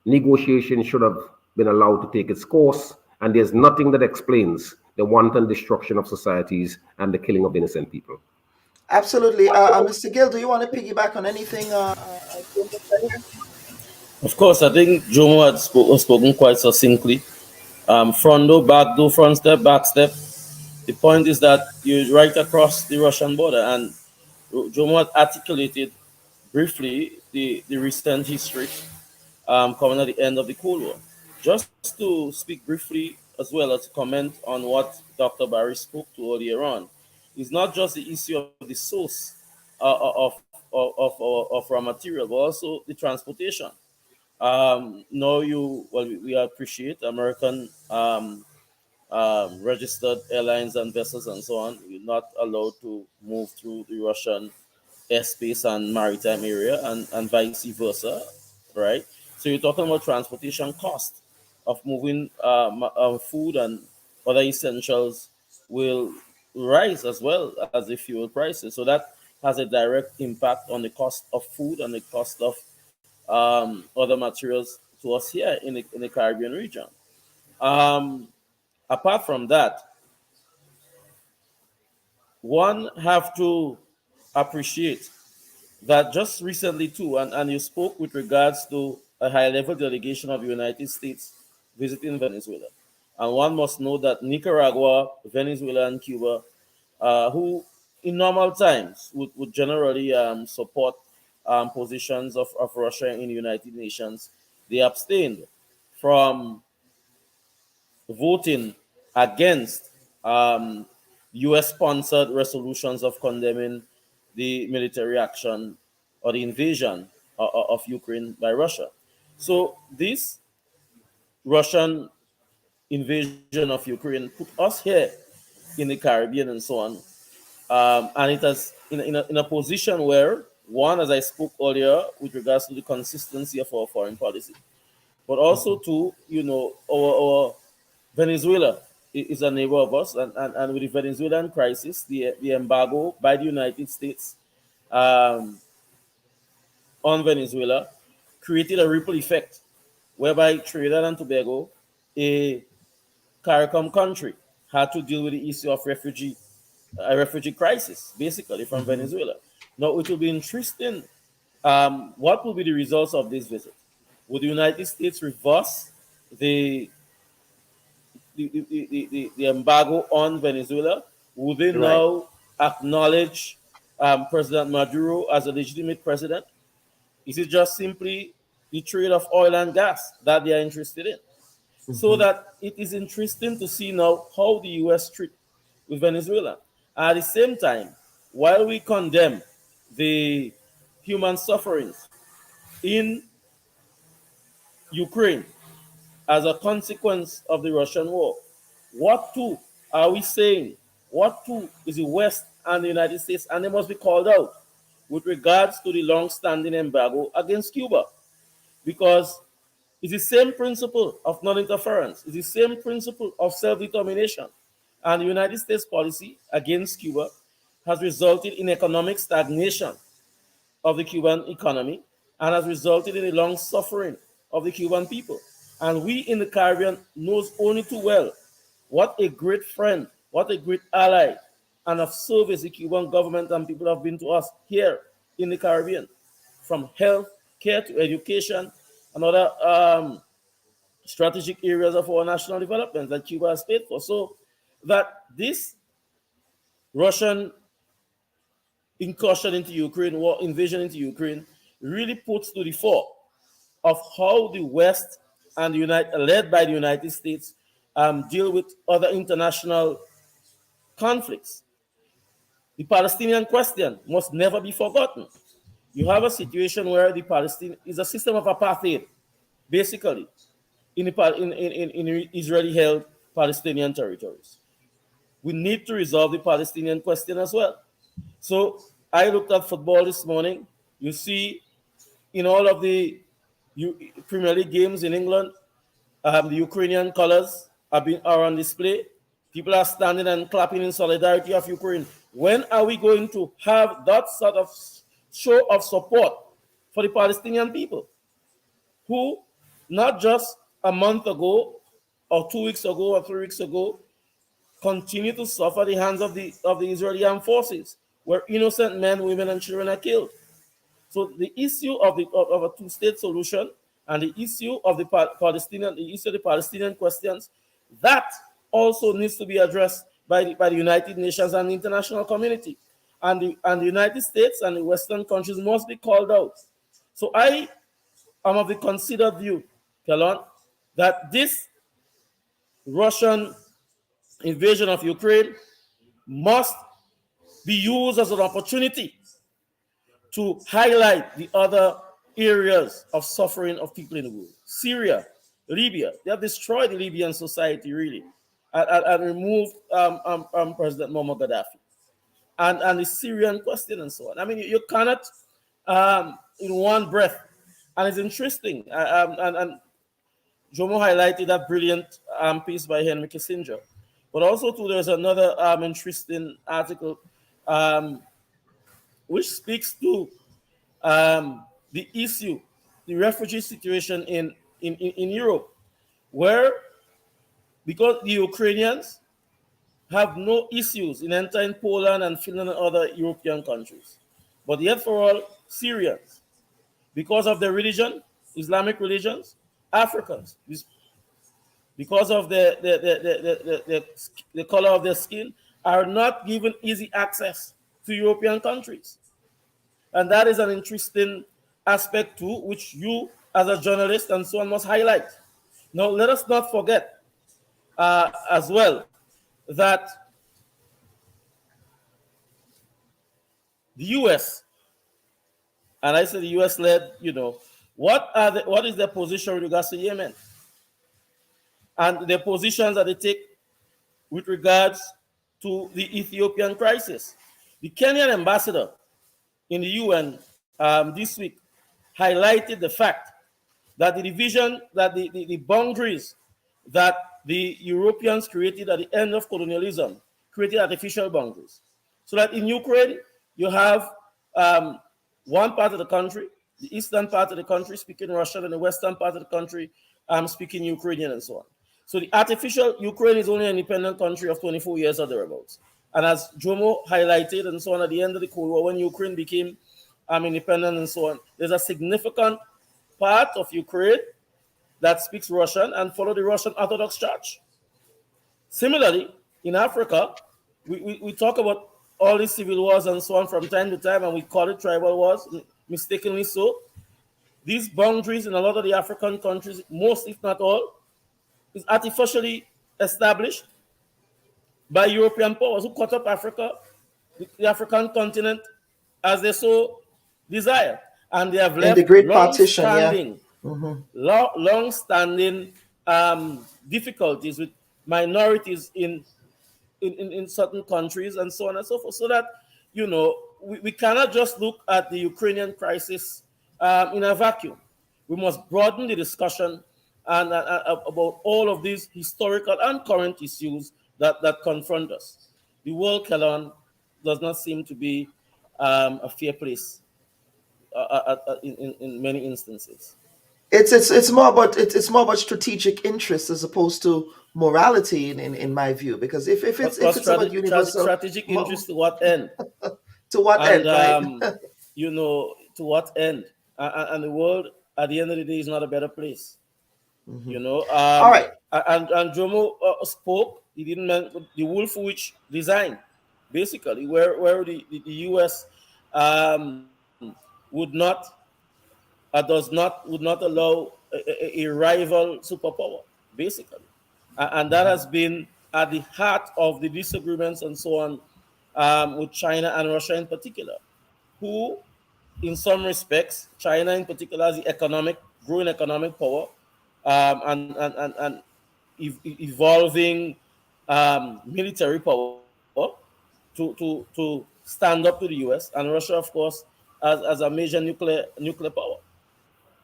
negotiation should have been allowed to take its course. And there's nothing that explains the wanton destruction of societies and the killing of innocent people. Absolutely. Mr. Gill, do you want to piggyback on anything? Of course, I think Jomo had spoken quite succinctly. Front door, back door, front step, back step. The point is that you're right across the Russian border, and Jomo had articulated briefly the recent history coming at the end of the Cold War. Just to speak briefly as well as to comment on what Dr. Barry spoke to earlier on, it's not just the issue of the source of raw material, but also the transportation. We appreciate American registered airlines and vessels and so on. We're not allowed to move through the Russian airspace and maritime area and vice versa, right? So you're talking about transportation cost of moving food and other essentials will rise as well as the fuel prices. So that has a direct impact on the cost of food and the cost of other materials to us here in the Caribbean region. Apart from that, one have to appreciate that just recently too, and you spoke with regards to a high-level delegation of the United States visiting Venezuela. And one must know that Nicaragua, Venezuela, and Cuba, who in normal times would generally support positions of Russia in the United Nations, they abstained from voting against US-sponsored resolutions of condemning the military action or the invasion of Ukraine by Russia. So this Russian invasion of Ukraine put us here in the Caribbean and so on. And it has in a position where, one, as I spoke earlier, with regards to the consistency of our foreign policy, but also two, our Venezuela is a neighbor of us, and with the Venezuelan crisis, the embargo by the United States on Venezuela created a ripple effect, whereby Trinidad and Tobago, a CARICOM country, had to deal with the issue of a refugee crisis, basically, from Venezuela. Now, it will be interesting. What will be the results of this visit? Would the United States reverse the embargo on Venezuela? Would they now acknowledge President Maduro as a legitimate president? Is it just simply the trade of oil and gas that they are interested in? So that it is interesting to see now how the U.S. treat with Venezuela. At the same time, while we condemn the human sufferings in Ukraine as a consequence of the Russian war, what too are we saying? What too is the West and the United States, and they must be called out with regards to the long-standing embargo against Cuba? Because it's the same principle of non-interference. It's the same principle of self-determination And the United States policy against Cuba has resulted in economic stagnation of the Cuban economy and has resulted in the long suffering of the Cuban people. And we in the Caribbean knows only too well what a great friend, what a great ally and of service the Cuban government and people have been to us here in the Caribbean, from health care to education and other strategic areas of our national development that Cuba has paid for. So that this Russian incursion into Ukraine, war invasion into Ukraine, really puts to the fore of how the West and the led by the United States, deal with other international conflicts. The Palestinian question must never be forgotten. You have a situation where the Palestinian is a system of apartheid, basically, in Israeli-held Palestinian territories. We need to resolve the Palestinian question as well. So I looked at football this morning. You see, in all of the Premier League games in England, the Ukrainian colors are on display. People are standing and clapping in solidarity of Ukraine. When are we going to have that sort of show of support for the Palestinian people, who not just a month ago or 2 weeks ago or 3 weeks ago continue to suffer the hands of the Israeli armed forces, where innocent men, women, and children are killed? So the issue of a two-state solution and the issue of the Palestinian questions, that also needs to be addressed by the United Nations and the international community. And the United States and the Western countries must be called out. So I am of the considered view, Kellon, that this Russian invasion of Ukraine must be used as an opportunity to highlight the other areas of suffering of people in the world. Syria, Libya, they have destroyed the Libyan society, really, and removed President Muammar Gaddafi. And the Syrian question and so on. I mean, you cannot, in one breath, and it's interesting, and Jomo highlighted that brilliant piece by Henry Kissinger. But also, too, there's another interesting article which speaks to the issue, the refugee situation in Europe, where, because the Ukrainians have no issues in entering Poland and Finland and other European countries, but yet for all Syrians, because of their religion, Islamic religions, Africans, because of the color of their skin, are not given easy access to European countries. And that is an interesting aspect too, which you as a journalist and so on must highlight. Now, let us not forget as well that the U.S., and I say the U.S. led, what is their position with regards to Yemen? And their positions that they take with regards to the Ethiopian crisis. The Kenyan ambassador in the UN this week highlighted the fact that the division, that the boundaries that the Europeans created at the end of colonialism created artificial boundaries. So that in Ukraine, you have one part of the country, the eastern part of the country speaking Russian, and the western part of the country speaking Ukrainian and so on. So the artificial Ukraine is only an independent country of 24 years or thereabouts. And as Jomo highlighted and so on, at the end of the Cold War, when Ukraine became independent and so on, there's a significant part of Ukraine that speaks Russian and follow the Russian Orthodox Church. Similarly, in Africa, we talk about all these civil wars and so on from time to time, and we call it tribal wars, mistakenly so. These boundaries in a lot of the African countries, most if not all, is artificially established by European powers who cut up Africa, the African continent, as they so desire. And they have left the Great Partition, long-standing difficulties with minorities in certain countries and so on and so forth. So that, we cannot just look at the Ukrainian crisis in a vacuum. We must broaden the discussion and about all of these historical and current issues that confront us. The world, Kelon, does not seem to be a fair place in many instances. It's more about strategic interest as opposed to morality in my view, because if it's about universal strategic interest, to what end? To what and, end, right? To what end? And the world at the end of the day is not a better place. Mm-hmm. All right. And Jomo spoke. He didn't mention the Wolf Witch design, basically, where the U.S. would not allow a rival superpower, basically, and that has been at the heart of the disagreements and so on with China and Russia in particular, who, in some respects, China in particular, has the growing economic power, and evolving military power to stand up to the US, and Russia, of course, as a major nuclear power.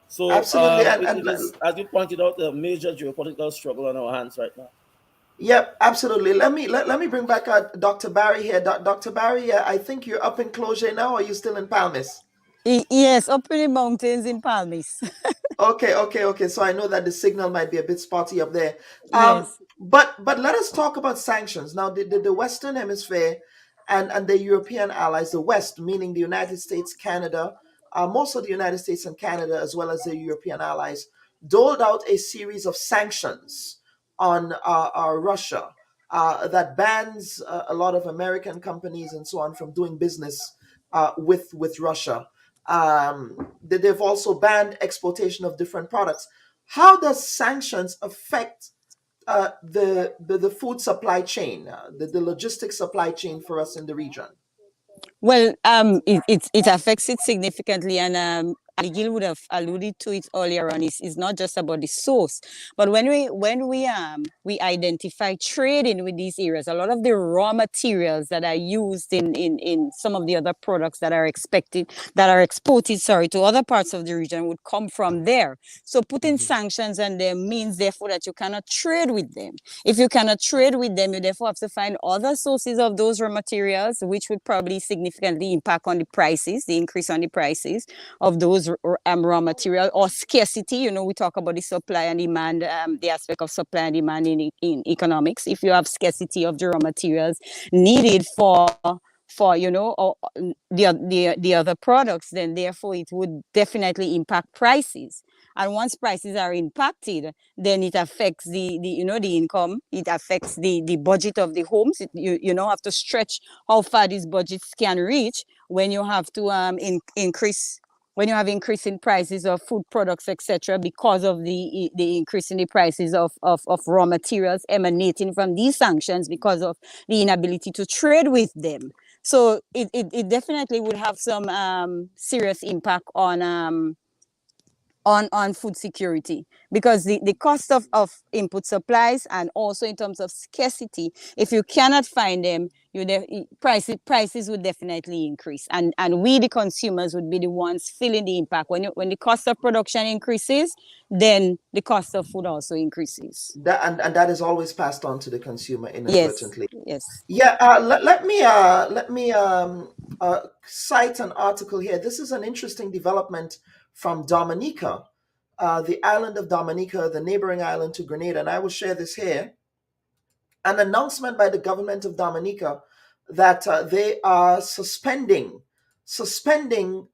So absolutely, it is, as you pointed out, a major geopolitical struggle on our hands right now. Yep, absolutely. Let me bring back Dr. Barry here. Dr. Barry, I think you're up in Closure now, or are you still in Palmis? Yes, up in the mountains in Palmis. Okay. So I know that the signal might be a bit spotty up there. Yes. But let us talk about sanctions. Now, the Western Hemisphere and the European allies, the West, meaning the United States, Canada, most of the United States and Canada, as well as the European allies, doled out a series of sanctions on Russia that bans a lot of American companies and so on from doing business with Russia. They've also banned exportation of different products. How does sanctions affect the food supply chain, the logistics supply chain for us in the region? Well, it affects it significantly, and Gil would have alluded to it earlier on. It's not just about the source, but when we identify trading with these areas, a lot of the raw materials that are used in some of the other products that are exported, to other parts of the region would come from there. So putting sanctions on them means therefore that you cannot trade with them. If you cannot trade with them, you therefore have to find other sources of those raw materials, which would probably significantly impact on the prices, the increase on the prices of those raw material, or scarcity. We talk about the supply and demand, the aspect of supply and demand in economics. If you have scarcity of the raw materials needed for the other products, then therefore it would definitely impact prices. And once prices are impacted, then it affects the income. It affects the budget of the homes. You have to stretch how far these budgets can reach when you have to increase. When you have increase in prices of food products, etc., because of the increase in the prices of raw materials emanating from these sanctions, because of the inability to trade with them. So it definitely would have some serious impact on food security, because the cost of input supplies, and also in terms of scarcity, if you cannot find them, prices would definitely increase, and we, the consumers, would be the ones feeling the impact. When the cost of production increases, then the cost of food also increases. And that is always passed on to the consumer inadvertently. Yes. Yeah. Let me cite an article here. This is an interesting development from Dominica, the island of Dominica, the neighboring island to Grenada, and I will share this here. An announcement by the government of Dominica that they are suspending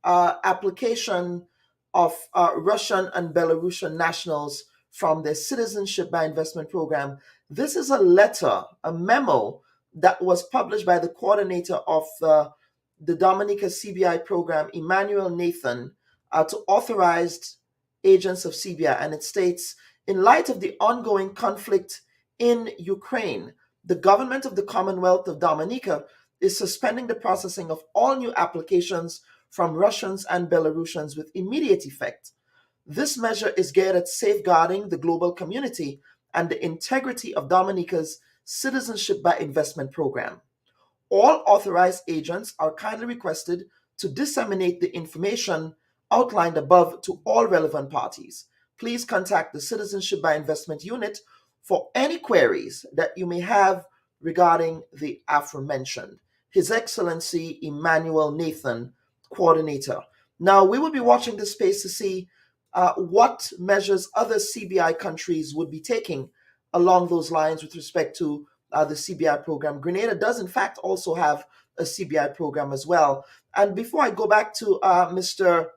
application of Russian and Belarusian nationals from their citizenship by investment program. This is a letter, a memo that was published by the coordinator of the Dominica CBI program, Emmanuel Nathan, to authorized agents of CBI. And it states, in light of the ongoing conflict in Ukraine, the government of the Commonwealth of Dominica is suspending the processing of all new applications from Russians and Belarusians with immediate effect. This measure is geared at safeguarding the global community and the integrity of Dominica's citizenship by investment program. All authorized agents are kindly requested to disseminate the information outlined above to all relevant parties. Please contact the Citizenship by Investment Unit for any queries that you may have regarding the aforementioned. His Excellency Emmanuel Nathan, Coordinator. Now, we will be watching this space to see what measures other CBI countries would be taking along those lines with respect to the CBI program. Grenada does, in fact, also have a CBI program as well. And before I go back to Mr.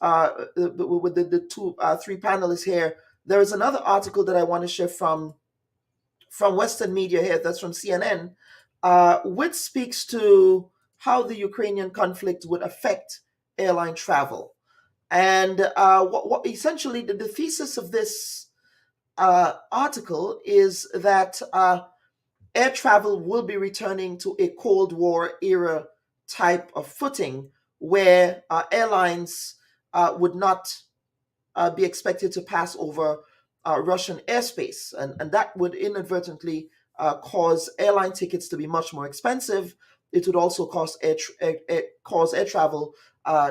With the three panelists here, there is another article that I want to share from Western media here, that's from CNN, which speaks to how the Ukrainian conflict would affect airline travel. And what essentially the thesis of this article is that air travel will be returning to a Cold War era type of footing where airlines would not be expected to pass over Russian airspace. And that would inadvertently cause airline tickets to be much more expensive. It would also cause air travel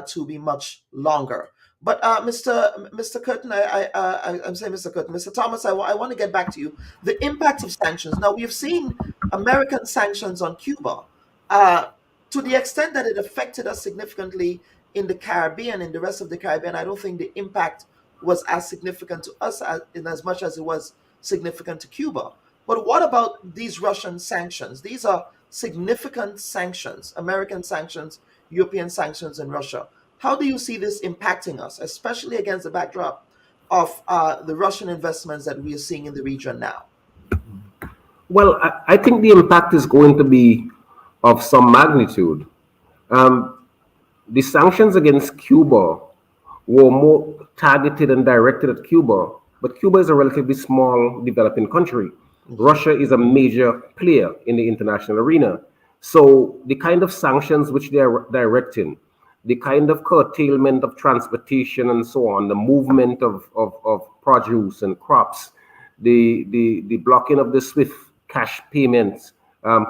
to be much longer. But Mr. Curtin, I'm saying Mr. Curtin, Mr. Thomas, I want to get back to you. The impact of sanctions. Now, we've seen American sanctions on Cuba to the extent that it affected us significantly in the Caribbean, in the rest of the Caribbean. I don't think the impact was as significant to us in as much as it was significant to Cuba. But what about these Russian sanctions? These are significant sanctions, American sanctions, European sanctions in Russia. How do you see this impacting us, especially against the backdrop of the Russian investments that we are seeing in the region now? Well, I think the impact is going to be of some magnitude. The sanctions against Cuba were more targeted and directed at Cuba, but Cuba is a relatively small developing country. Russia is a major player in the international arena. So the kind of sanctions which they are directing, the kind of curtailment of transportation and so on, the movement of produce and crops, the blocking of the SWIFT cash payments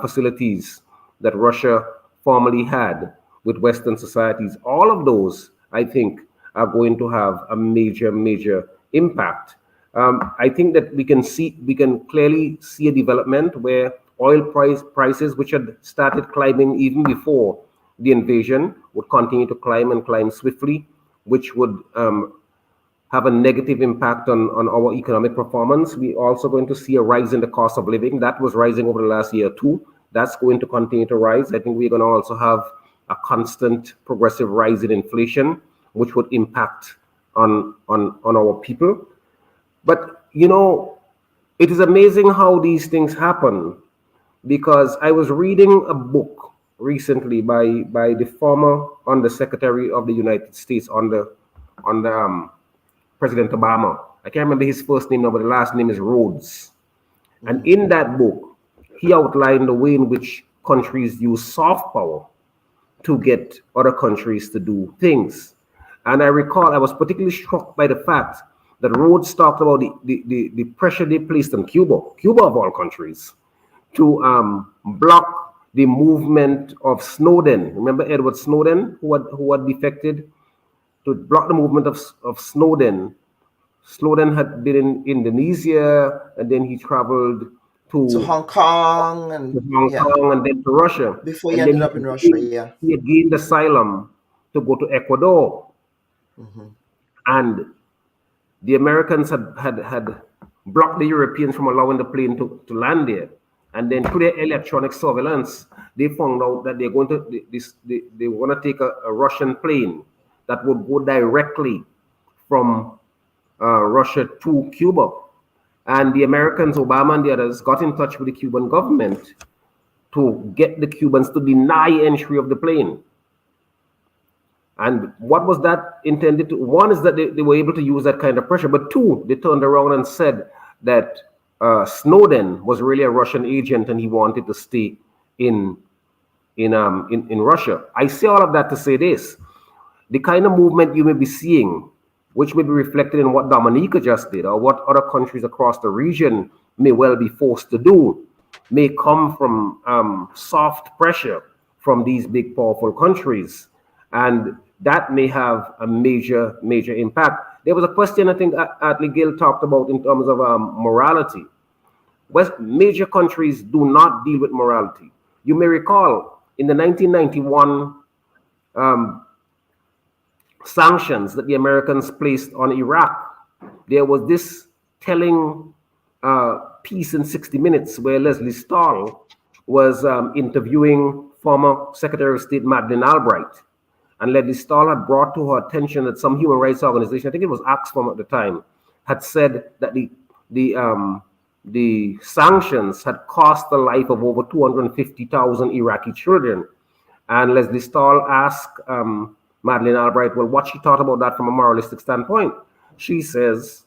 facilities that Russia formerly had with Western societies, all of those, I think, are going to have a major impact. I think that we can clearly see a development where oil prices, which had started climbing even before the invasion, would continue to climb and climb swiftly, which would have a negative impact on our economic performance. We're also going to see a rise in the cost of living. That was rising over the last year too. That's going to continue to rise. I think we're going to also have a constant progressive rise in inflation, which would impact on our people. But, you know, it is amazing how these things happen, because I was reading a book recently by the former Undersecretary of the United States under President Obama. I can't remember his first name now, but the last name is Rhodes. And in that book, he outlined the way in which countries use soft power to get other countries to do things. And I recall I was particularly struck by the fact that Rhodes talked about the pressure they placed on Cuba of all countries, to block the movement of Snowden. Remember Edward Snowden, who had defected? To block the movement of Snowden. Snowden had been in Indonesia, and then he traveled to Hong Kong and then to Russia. Before he ended up in Russia, yeah. He had gained asylum to go to Ecuador. And the Americans had blocked the Europeans from allowing the plane to land there. And then through their electronic surveillance, they found out that they were going to take a Russian plane that would go directly from Russia to Cuba. And the Americans, Obama and the others, got in touch with the Cuban government to get the Cubans to deny entry of the plane. And what was that intended to? One is that they were able to use that kind of pressure, but two, they turned around and said that Snowden was really a Russian agent and he wanted to stay in Russia. I say all of that to say this: the kind of movement you may be seeing, which may be reflected in what Dominica just did, or what other countries across the region may well be forced to do, may come from soft pressure from these big, powerful countries. And that may have a major impact. There was a question I think Atlee Gill talked about in terms of morality. major countries do not deal with morality. You may recall in the 1991 sanctions that the Americans placed on Iraq, there was this telling piece in 60 Minutes where Leslie Stahl was interviewing former Secretary of State Madeleine Albright. And Leslie Stahl had brought to her attention that some human rights organization, I think it was Oxfam at the time, had said that the sanctions had cost the life of over 250,000 Iraqi children. And Leslie Stahl asked Madeleine Albright, well, what she thought about that from a moralistic standpoint. She says,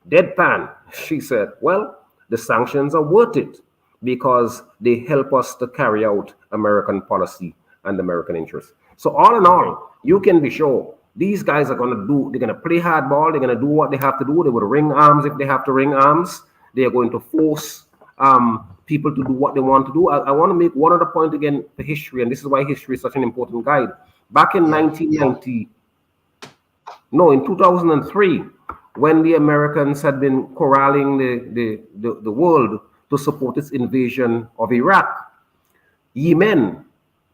deadpan, she said, well, the sanctions are worth it because they help us to carry out American policy and American interests. So all in all, you can be sure these guys are going to they're going to play hardball. They're going to do what they have to do. They will ring arms if they have to ring arms. They are going to force people to do what they want to do. I want to make one other point again for history, and this is why history is such an important guide. Back in 2003, when the Americans had been corralling the world to support its invasion of Iraq, Yemen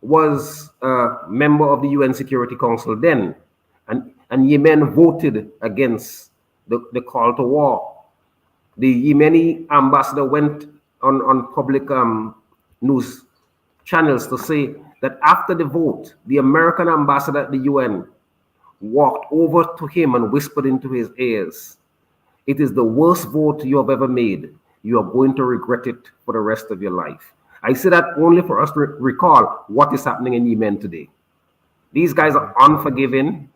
was a member of the UN Security Council then, and Yemen voted against the call to war. The Yemeni ambassador went on public news channels to say that after the vote, the American ambassador at the UN walked over to him and whispered into his ears, "It is the worst vote you have ever made. You are going to regret it for the rest of your life." I say that only for us to recall what is happening in Yemen today. These guys are unforgiving.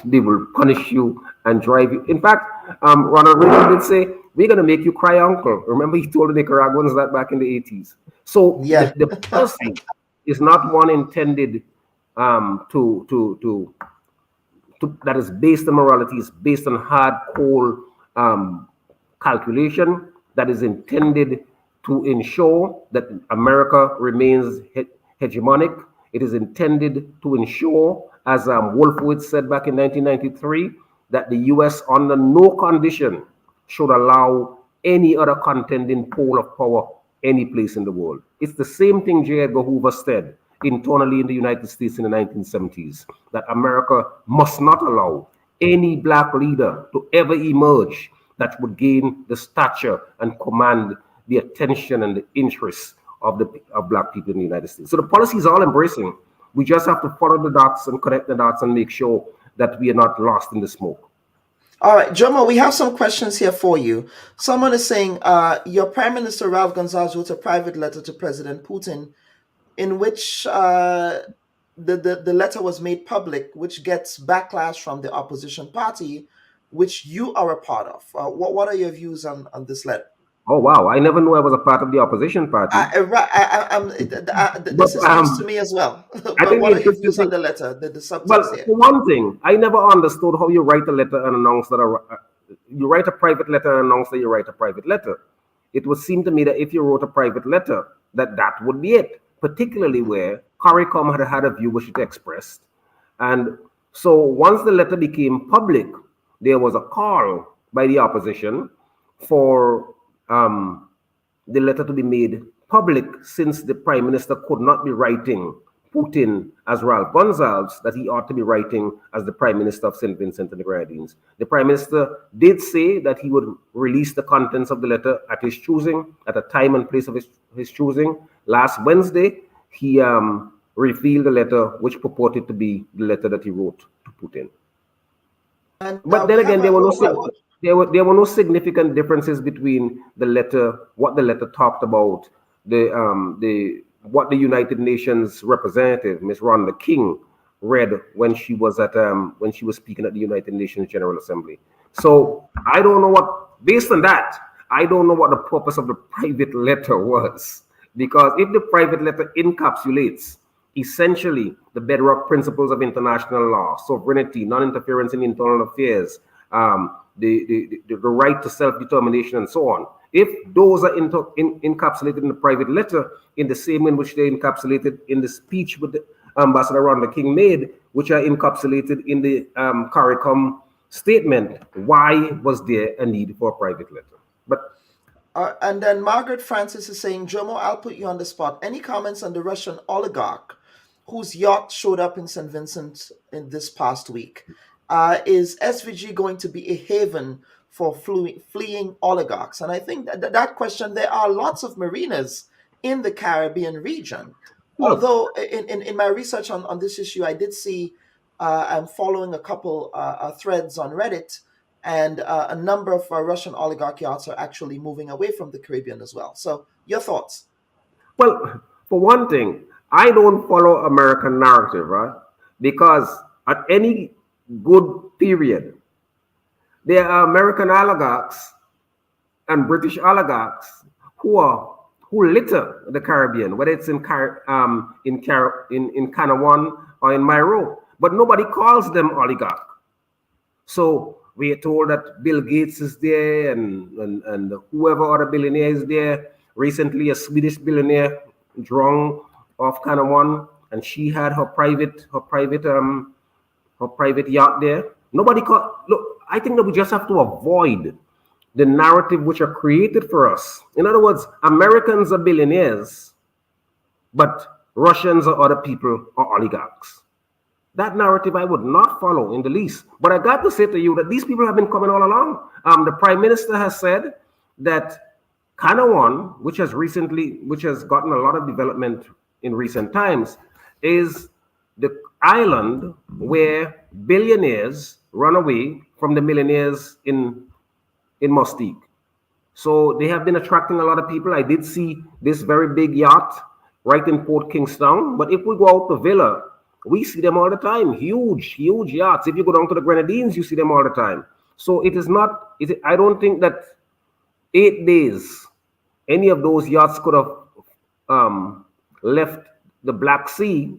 They will punish you and drive you. In fact, Ronald Reagan did say, "We're going to make you cry, uncle." Remember, he told the Nicaraguans that back in the 80s. So yeah, the policy is not one intended that is based on morality. It's based on hardcore calculation that is intended to ensure that America remains hegemonic. It is intended to ensure, as Wolfowitz said back in 1993, that the U.S. under no condition should allow any other contending pole of power any place in the world. It's the same thing J. Edgar Hoover said internally in the United States in the 1970s, that America must not allow any black leader to ever emerge that would gain the stature and command the attention and the interests of black people in the United States. So the policy is all embracing. We just have to follow the dots and connect the dots and make sure that we are not lost in the smoke. All right, Jomo, we have some questions here for you. Someone is saying, your Prime Minister Ralph Gonsalves wrote a private letter to President Putin in which the letter was made public, which gets backlash from the opposition party, which you are a part of. What are your views on this letter? Oh, wow. I never knew I was a part of the opposition party. This is news to me as well. But what are your views on the letter, the subtext Well, here? for one thing, I never understood how you write a letter and announce that you write a private letter and announce that you write a private letter. It would seem to me that if you wrote a private letter, that would be it, particularly where Carriacou had a view which it expressed. And so once the letter became public, there was a call by the opposition for the letter to be made public, since the Prime Minister could not be writing Putin as Ralph Gonsalves, that he ought to be writing as the Prime Minister of St. Vincent and the Grenadines. The Prime Minister did say that he would release the contents of the letter at his choosing, at a time and place of his choosing. Last Wednesday, he revealed the letter which purported to be the letter that he wrote to Putin. But then again, there were no significant differences between the letter, what the letter talked about, what the United Nations representative, Ms. Rhonda King, read when she was speaking at the United Nations General Assembly. So I don't know based on that, I don't know what the purpose of the private letter was, because if the private letter encapsulates essentially the bedrock principles of international law, sovereignty, non-interference in internal affairs, the right to self-determination, and so on. If those are encapsulated in the private letter in the same way in which they're encapsulated in the speech with the Ambassador Rhonda King made, which are encapsulated in the CARICOM statement, why was there a need for a private letter? But And then Margaret Francis is saying, Jomo, I'll put you on the spot. Any comments on the Russian oligarch whose yacht showed up in St. Vincent in this past week? Is SVG going to be a haven for fleeing oligarchs? And I think that question, there are lots of marinas in the Caribbean region. Look. Although in my research on this issue, I did see, I'm following a couple threads on Reddit, and a number of Russian oligarch yachts are actually moving away from the Caribbean as well. So your thoughts? Well, for one thing, I don't follow American narrative, right? Because at any good period, there are American oligarchs and British oligarchs who litter the Caribbean, whether it's in Canawan or in Mayro, but nobody calls them oligarch. So we are told that Bill Gates is there and whoever other billionaire is there. Recently, a Swedish billionaire drowned off Canawan, and she had her private yacht there. Nobody called. Look, I think that we just have to avoid the narrative which are created for us. In other words, Americans are billionaires, but Russians or other people are oligarchs. That narrative I would not follow in the least. But I got to say to you that these people have been coming all along. The Prime Minister has said that Canawan, which has gotten a lot of development in recent times, is the island where billionaires run away from the millionaires in Mustique. So they have been attracting a lot of people. I did see this very big yacht right in Port Kingstown. But if we go out to Villa, we see them all the time. Huge yachts. If you go down to the Grenadines, you see them all the time. So it is not, I don't think that 8 days, any of those yachts could have left the Black Sea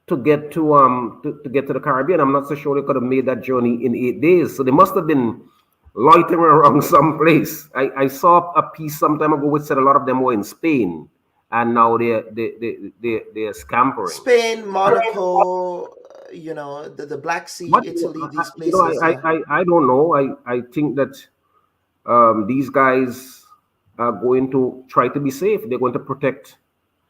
to get to the Caribbean. I'm not so sure they could have made that journey in 8 days. So they must have been loitering around someplace. I saw a piece some time ago which said a lot of them were in Spain, and now they're scampering. Spain, Monaco, the Black Sea, Italy, these places. I don't know. I think that these guys are going to try to be safe. They're going to protect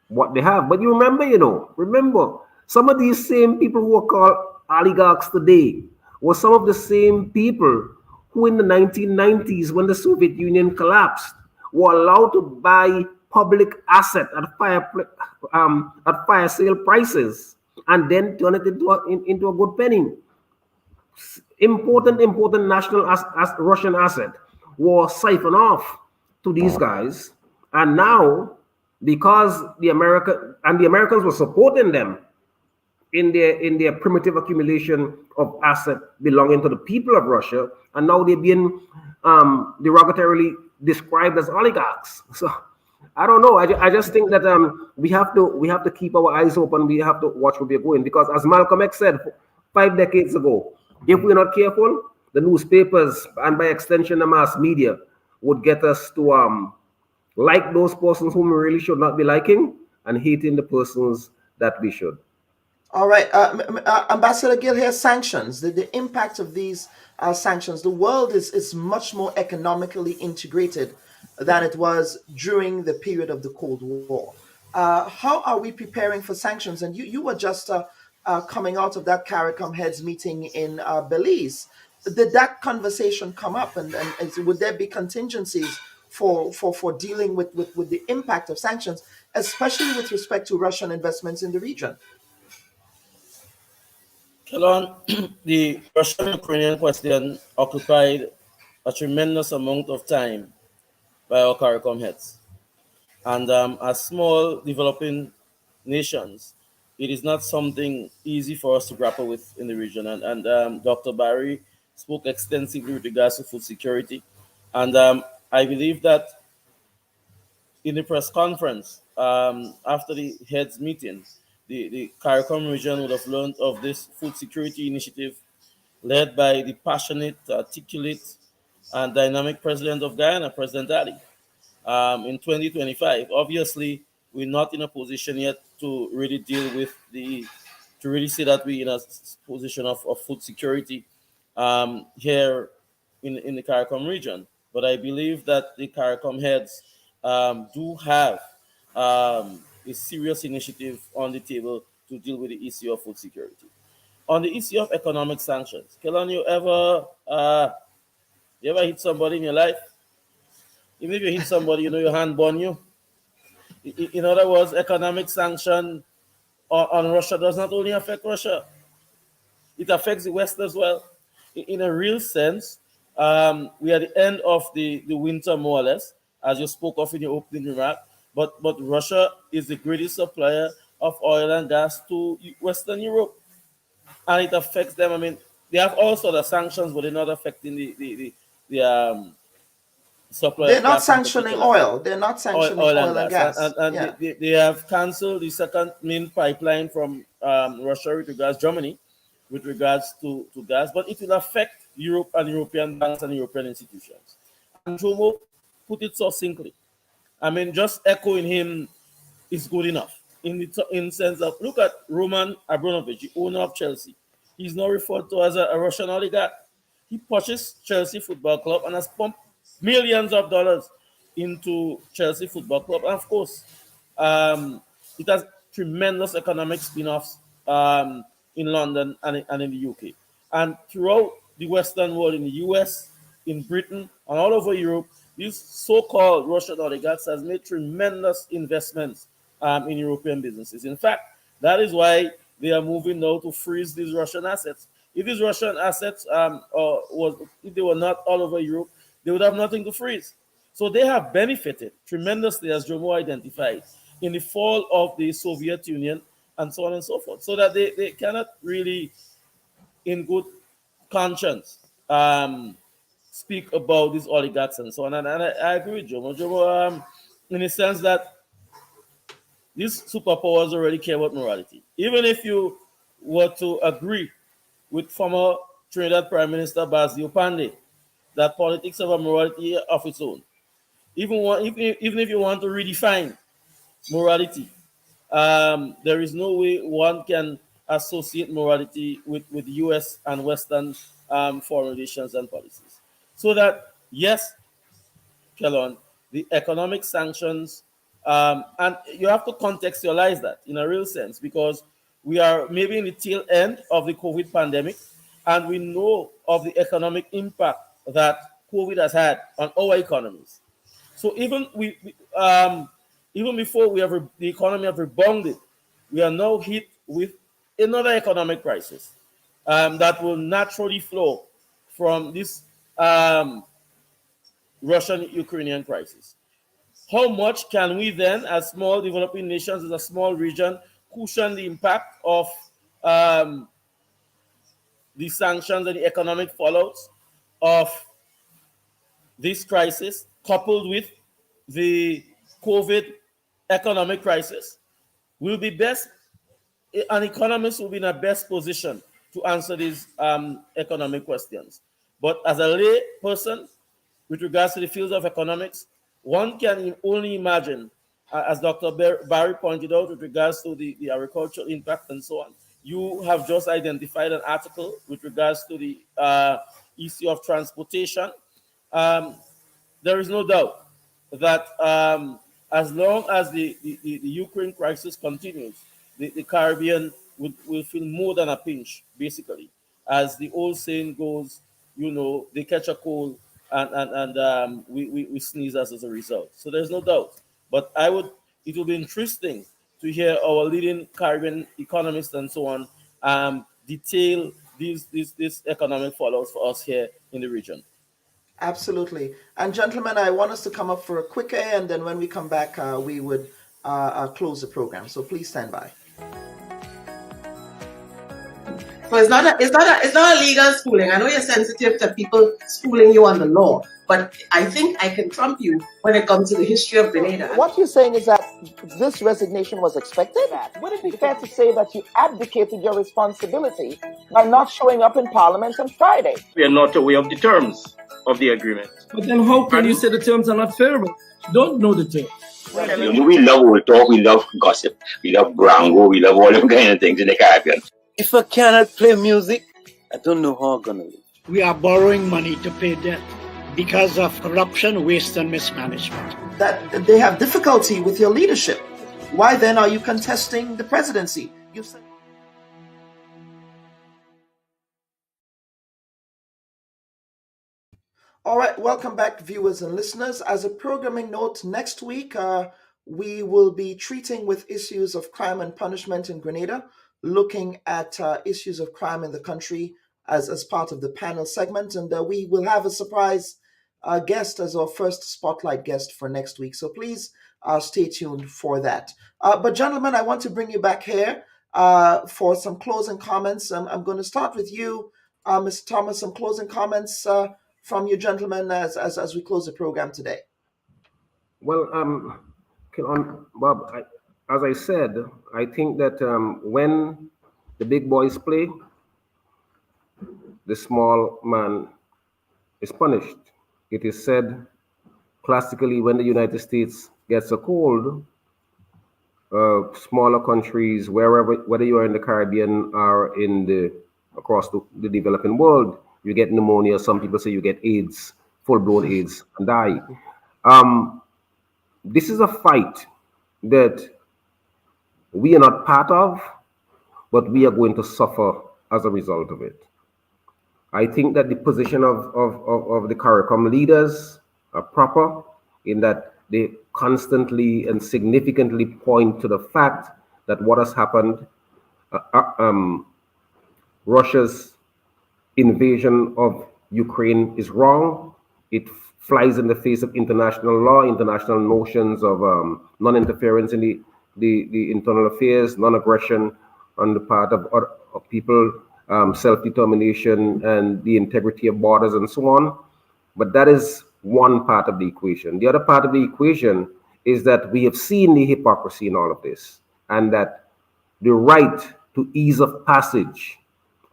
what they have. But you remember, some of these same people who are called oligarchs today were some of the same people who in the 1990s, when the Soviet Union collapsed, were allowed to buy public asset at fire sale prices and then turn it into a good penny. Important national Russian asset was siphoned off to these guys, and now because the Americans were supporting them in their primitive accumulation of asset belonging to the people of Russia, and now they're being derogatorily described as oligarchs. So I don't know. I just think that we have to keep our eyes open. We have to watch where we're going, because as Malcolm X said 5 decades ago, if we're not careful, the newspapers and by extension the mass media would get us to like those persons whom we really should not be liking and hating the persons that we should. All right, Ambassador Gill, here, sanctions, the impact of these sanctions. The world is much more economically integrated than it was during the period of the Cold War. How are we preparing for sanctions? And you were just coming out of that CARICOM heads meeting in Belize. Did that conversation come up, and would there be contingencies for dealing with the impact of sanctions, especially with respect to Russian investments in the region? Kelon, the Russian-Ukrainian question occupied a tremendous amount of time by our CARICOM heads. And as small developing nations, it is not something easy for us to grapple with in the region. And Dr. Barry spoke extensively with regards to food security. And I believe that in the press conference after the heads meeting, the CARICOM region would have learned of this food security initiative led by the passionate, articulate, and dynamic president of Guyana, President Ali, in 2025. Obviously, we're not in a position yet to really deal with to really say that we're in a position of food security here in the CARICOM region. But I believe that the CARICOM heads do have a serious initiative on the table to deal with the issue of food security. On the issue of economic sanctions, Kellan, you ever hit somebody in your life? Even if you hit somebody, you know your hand burn you. In other words, economic sanction on Russia does not only affect Russia, it affects the West as well. In a real sense, we are at the end of the winter, more or less, as you spoke of in your opening remark. But Russia is the greatest supplier of oil and gas to Western Europe, and it affects them. I mean, they have all sorts of sanctions, but they're not affecting the supply. They're not sanctioning oil. They're not sanctioning oil and gas. And yeah. they have cancelled the second main pipeline from Russia with regards Germany, with regards to gas. But it will affect Europe and European banks and European institutions. And Jomo put it succinctly. I mean, just echoing him is good enough. In sense of, look at Roman Abramovich, the owner of Chelsea. He's now referred to as a Russian oligarch. He purchased Chelsea Football Club and has pumped millions of dollars into Chelsea Football Club. And of course, it has tremendous economic spin-offs in London and in the UK. And throughout the Western world, in the US, in Britain, and all over Europe, these so-called Russian oligarchs has made tremendous investments in European businesses. In fact, that is why they are moving now to freeze these Russian assets. If these Russian assets if they were not all over Europe, they would have nothing to freeze. So they have benefited tremendously, as Jomo identified, in the fall of the Soviet Union and so on and so forth. So that they cannot really, in good conscience, speak about these oligarchs and so on. And I agree with Jomo. Jomo, in the sense that these superpowers already care about morality. Even if you were to agree with former Trinidad Prime Minister Basil Pandey that politics have a morality of its own, even if you want to redefine morality, there is no way one can associate morality with U.S. and Western foreign relations and policies. So that, yes, Kellan, the economic sanctions, and you have to contextualize that in a real sense, because we are maybe in the tail end of the COVID pandemic, and we know of the economic impact that COVID has had on our economies. So even even before the economy have rebounded, we are now hit with another economic crisis that will naturally flow from this Russian-Ukrainian crisis. How much can we then, as small developing nations, as a small region, cushion the impact of the sanctions and the economic fallouts of this crisis, coupled with the COVID economic crisis? Will be best, an economist will be in a best position to answer these economic questions. But as a lay person, with regards to the fields of economics, one can only imagine, as Dr. Barry pointed out, with regards to the agricultural impact and so on. You have just identified an article with regards to the issue of transportation. There is no doubt that as long as the Ukraine crisis continues, the Caribbean will feel more than a pinch, basically. As the old saying goes, you know, they catch a cold and we sneeze as a result. So there's no doubt. But it will be interesting to hear our leading Caribbean economists and so on detail these economic fallouts for us here in the region. Absolutely. And gentlemen, I want us to come up for a quick air, and then when we come back, we would close the program. So please stand by. So it's not a legal schooling. I know you're sensitive to people schooling you on the law, but I think I can trump you when it comes to the history of Grenada. What you're saying is that this resignation was expected? Would it be fair to say that you abdicated your responsibility by not showing up in Parliament on Friday? We are not aware of the terms of the agreement. But then how can you say the terms are not favorable? You don't know the terms. You know, we love old talk, we love gossip, we love brango, we love all them kind of things in the Caribbean. If I cannot play music, I don't know how I'm gonna live. We are borrowing money to pay debt because of corruption, waste, and mismanagement. That they have difficulty with your leadership. Why then are you contesting the presidency? You said. All right, welcome back, viewers and listeners. As a programming note, next week we will be treating with issues of crime and punishment in Grenada, looking at issues of crime in the country as part of the panel segment. And we will have a surprise guest as our first spotlight guest for next week. So please stay tuned for that. But gentlemen, I want to bring you back here for some closing comments. I'm going to start with you, Mr. Thomas, some closing comments from you gentlemen as we close the program today. Well, Bob, as I said, I think that when the big boys play, the small man is punished. It is said classically, when the United States gets a cold, smaller countries, whether you are in the Caribbean or across the developing world, you get pneumonia. Some people say you get AIDS, full-blown AIDS, and die. This is a fight that we are not part of, but we are going to suffer as a result of it. I think that the position of the CARICOM leaders are proper in that they constantly and significantly point to the fact that what has happened, Russia's invasion of Ukraine is wrong. It flies in the face of international law, international notions of non-interference in the internal affairs, non-aggression on the part of people, self-determination and the integrity of borders and so on. But that is one part of the equation. The other part of the equation is that we have seen the hypocrisy in all of this, and that the right to ease of passage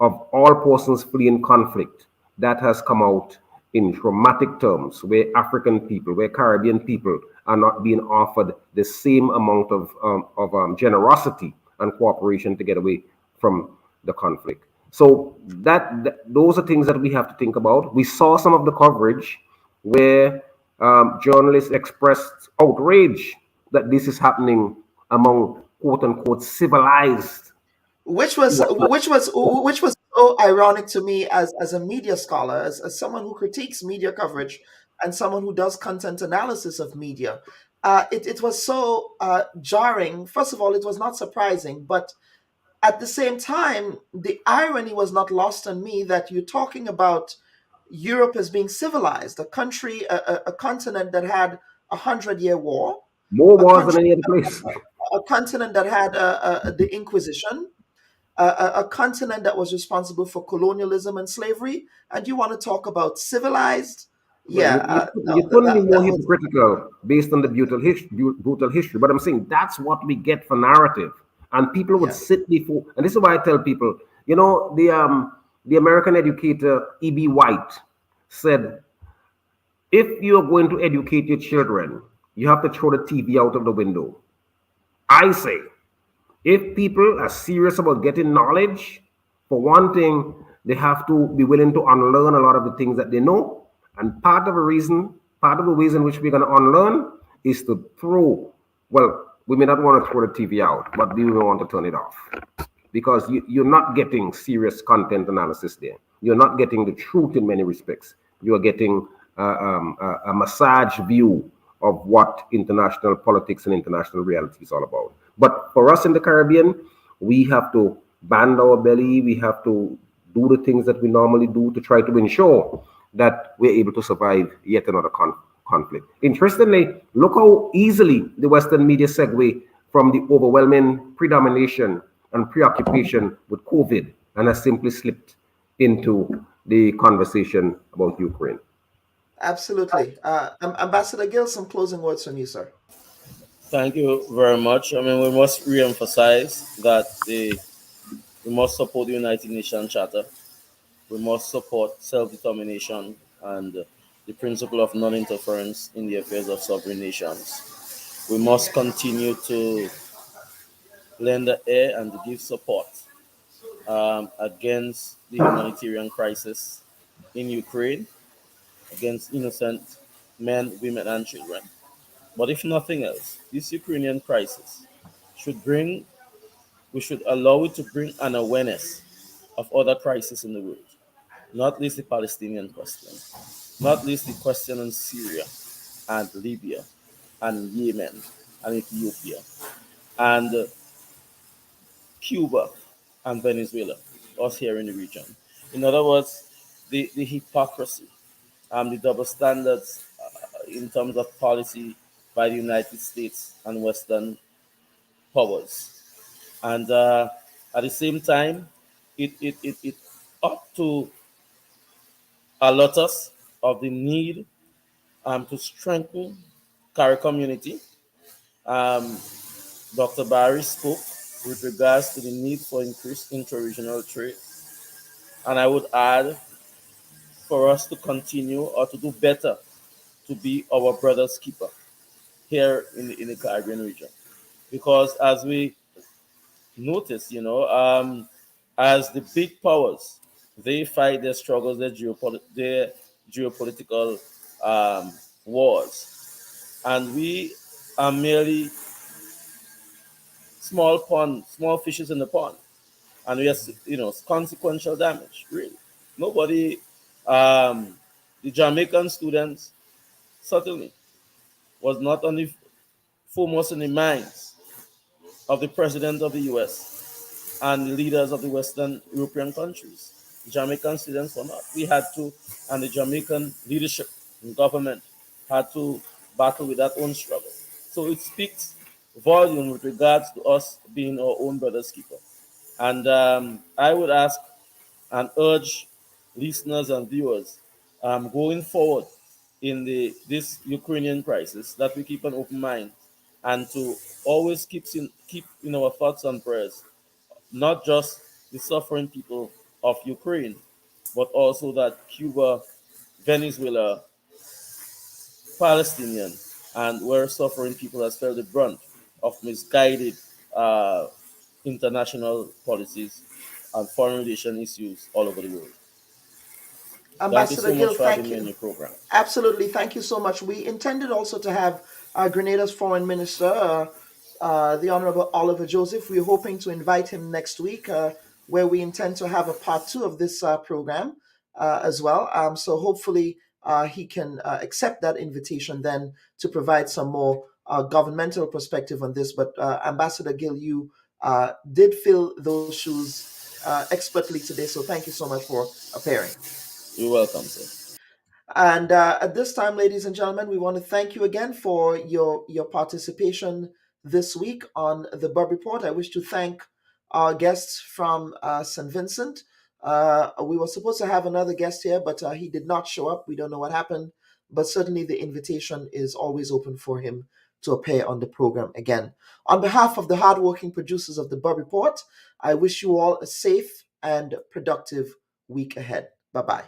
of all persons fleeing conflict, that has come out in dramatic terms, where African people, where Caribbean people are not being offered the same amount of generosity and cooperation to get away from the conflict. So those are things that we have to think about. We saw some of the coverage where journalists expressed outrage that this is happening among quote unquote civilized. Which was so ironic to me as a media scholar, as someone who critiques media coverage and someone who does content analysis of media. It was so jarring. First of all, it was not surprising, but at the same time, the irony was not lost on me that you're talking about Europe as being civilized, a country, a continent that had 100-year war. More wars than any other place. A continent that had the Inquisition, a continent that was responsible for colonialism and slavery, and you want to talk about civilized? Yeah. You couldn't be more hypocritical based on the brutal history. But I'm saying that's what we get for narrative. And people would sit before, and this is why I tell people, the American educator E.B. White said, if you're going to educate your children, you have to throw the TV out of the window. I say, if people are serious about getting knowledge, for one thing, they have to be willing to unlearn a lot of the things that they know. And part of the ways in which we're going to unlearn is to we may not want to throw the TV out, but we will want to turn it off. Because you're not getting serious content analysis there. You're not getting the truth in many respects. You're getting a massage view of what international politics and international reality is all about. But for us in the Caribbean, we have to band our belly. We have to do the things that we normally do to try to ensure that we're able to survive yet another conflict. Interestingly, look how easily the Western media segue from the overwhelming predomination and preoccupation with COVID and has simply slipped into the conversation about Ukraine. Absolutely. Ambassador Gill, some closing words from you, sir. Thank you very much. I mean, we must re-emphasize that we must support the United Nations Charter. We must support self-determination and the principle of non-interference in the affairs of sovereign nations. We must continue to lend an ear and give support against the humanitarian crisis in Ukraine. against innocent men, women, and children. But if nothing else, this Ukrainian crisis we should allow it to bring an awareness of other crises in the world, not least the Palestinian question, not least the question in Syria and Libya and Yemen and Ethiopia and Cuba and Venezuela, us here in the region. In other words, the hypocrisy, the double standards in terms of policy by the United States and Western powers. And at the same time, it ought to alert us of the need to strengthen Carrico community. Dr. Barry spoke with regards to the need for increased inter-regional trade. And I would add for us to continue or to do better to be our brother's keeper here in the Caribbean region. Because as we notice, as the big powers, they fight their struggles, their geopolitical wars. And we are merely small fishes in the pond. And we have, consequential damage, really. Nobody, the Jamaican students certainly was not only foremost in the minds of the president of the US and the leaders of the Western European countries. The Jamaican students were not. We had to, and the Jamaican leadership and government had to battle with that own struggle. So it speaks volume with regards to us being our own brother's keeper. And I would ask and urge listeners and viewers going forward in this Ukrainian crisis that we keep an open mind and to always keep in our thoughts and prayers, not just the suffering people of Ukraine, but also that Cuba, Venezuela, Palestinian, and where suffering people has felt the brunt of misguided international policies and foreign relation issues all over the world. Ambassador Thank you so Gill, much for thank having me you. on your program. Absolutely, thank you so much. We intended also to have Grenada's foreign minister, the Honorable Oliver Joseph. We're hoping to invite him next week, where we intend to have a part 2 of this program as well. So hopefully he can accept that invitation then to provide some more governmental perspective on this. But Ambassador Gill, you did fill those shoes expertly today, so thank you so much for appearing. You're welcome, sir. And at this time, ladies and gentlemen, we want to thank you again for your participation this week on the Bubb Report. I wish to thank our guests from St. Vincent. We were supposed to have another guest here, but he did not show up. We don't know what happened, but certainly the invitation is always open for him to appear on the program again. On behalf of the hardworking producers of the Bubb Report, I wish you all a safe and productive week ahead. Bye-bye.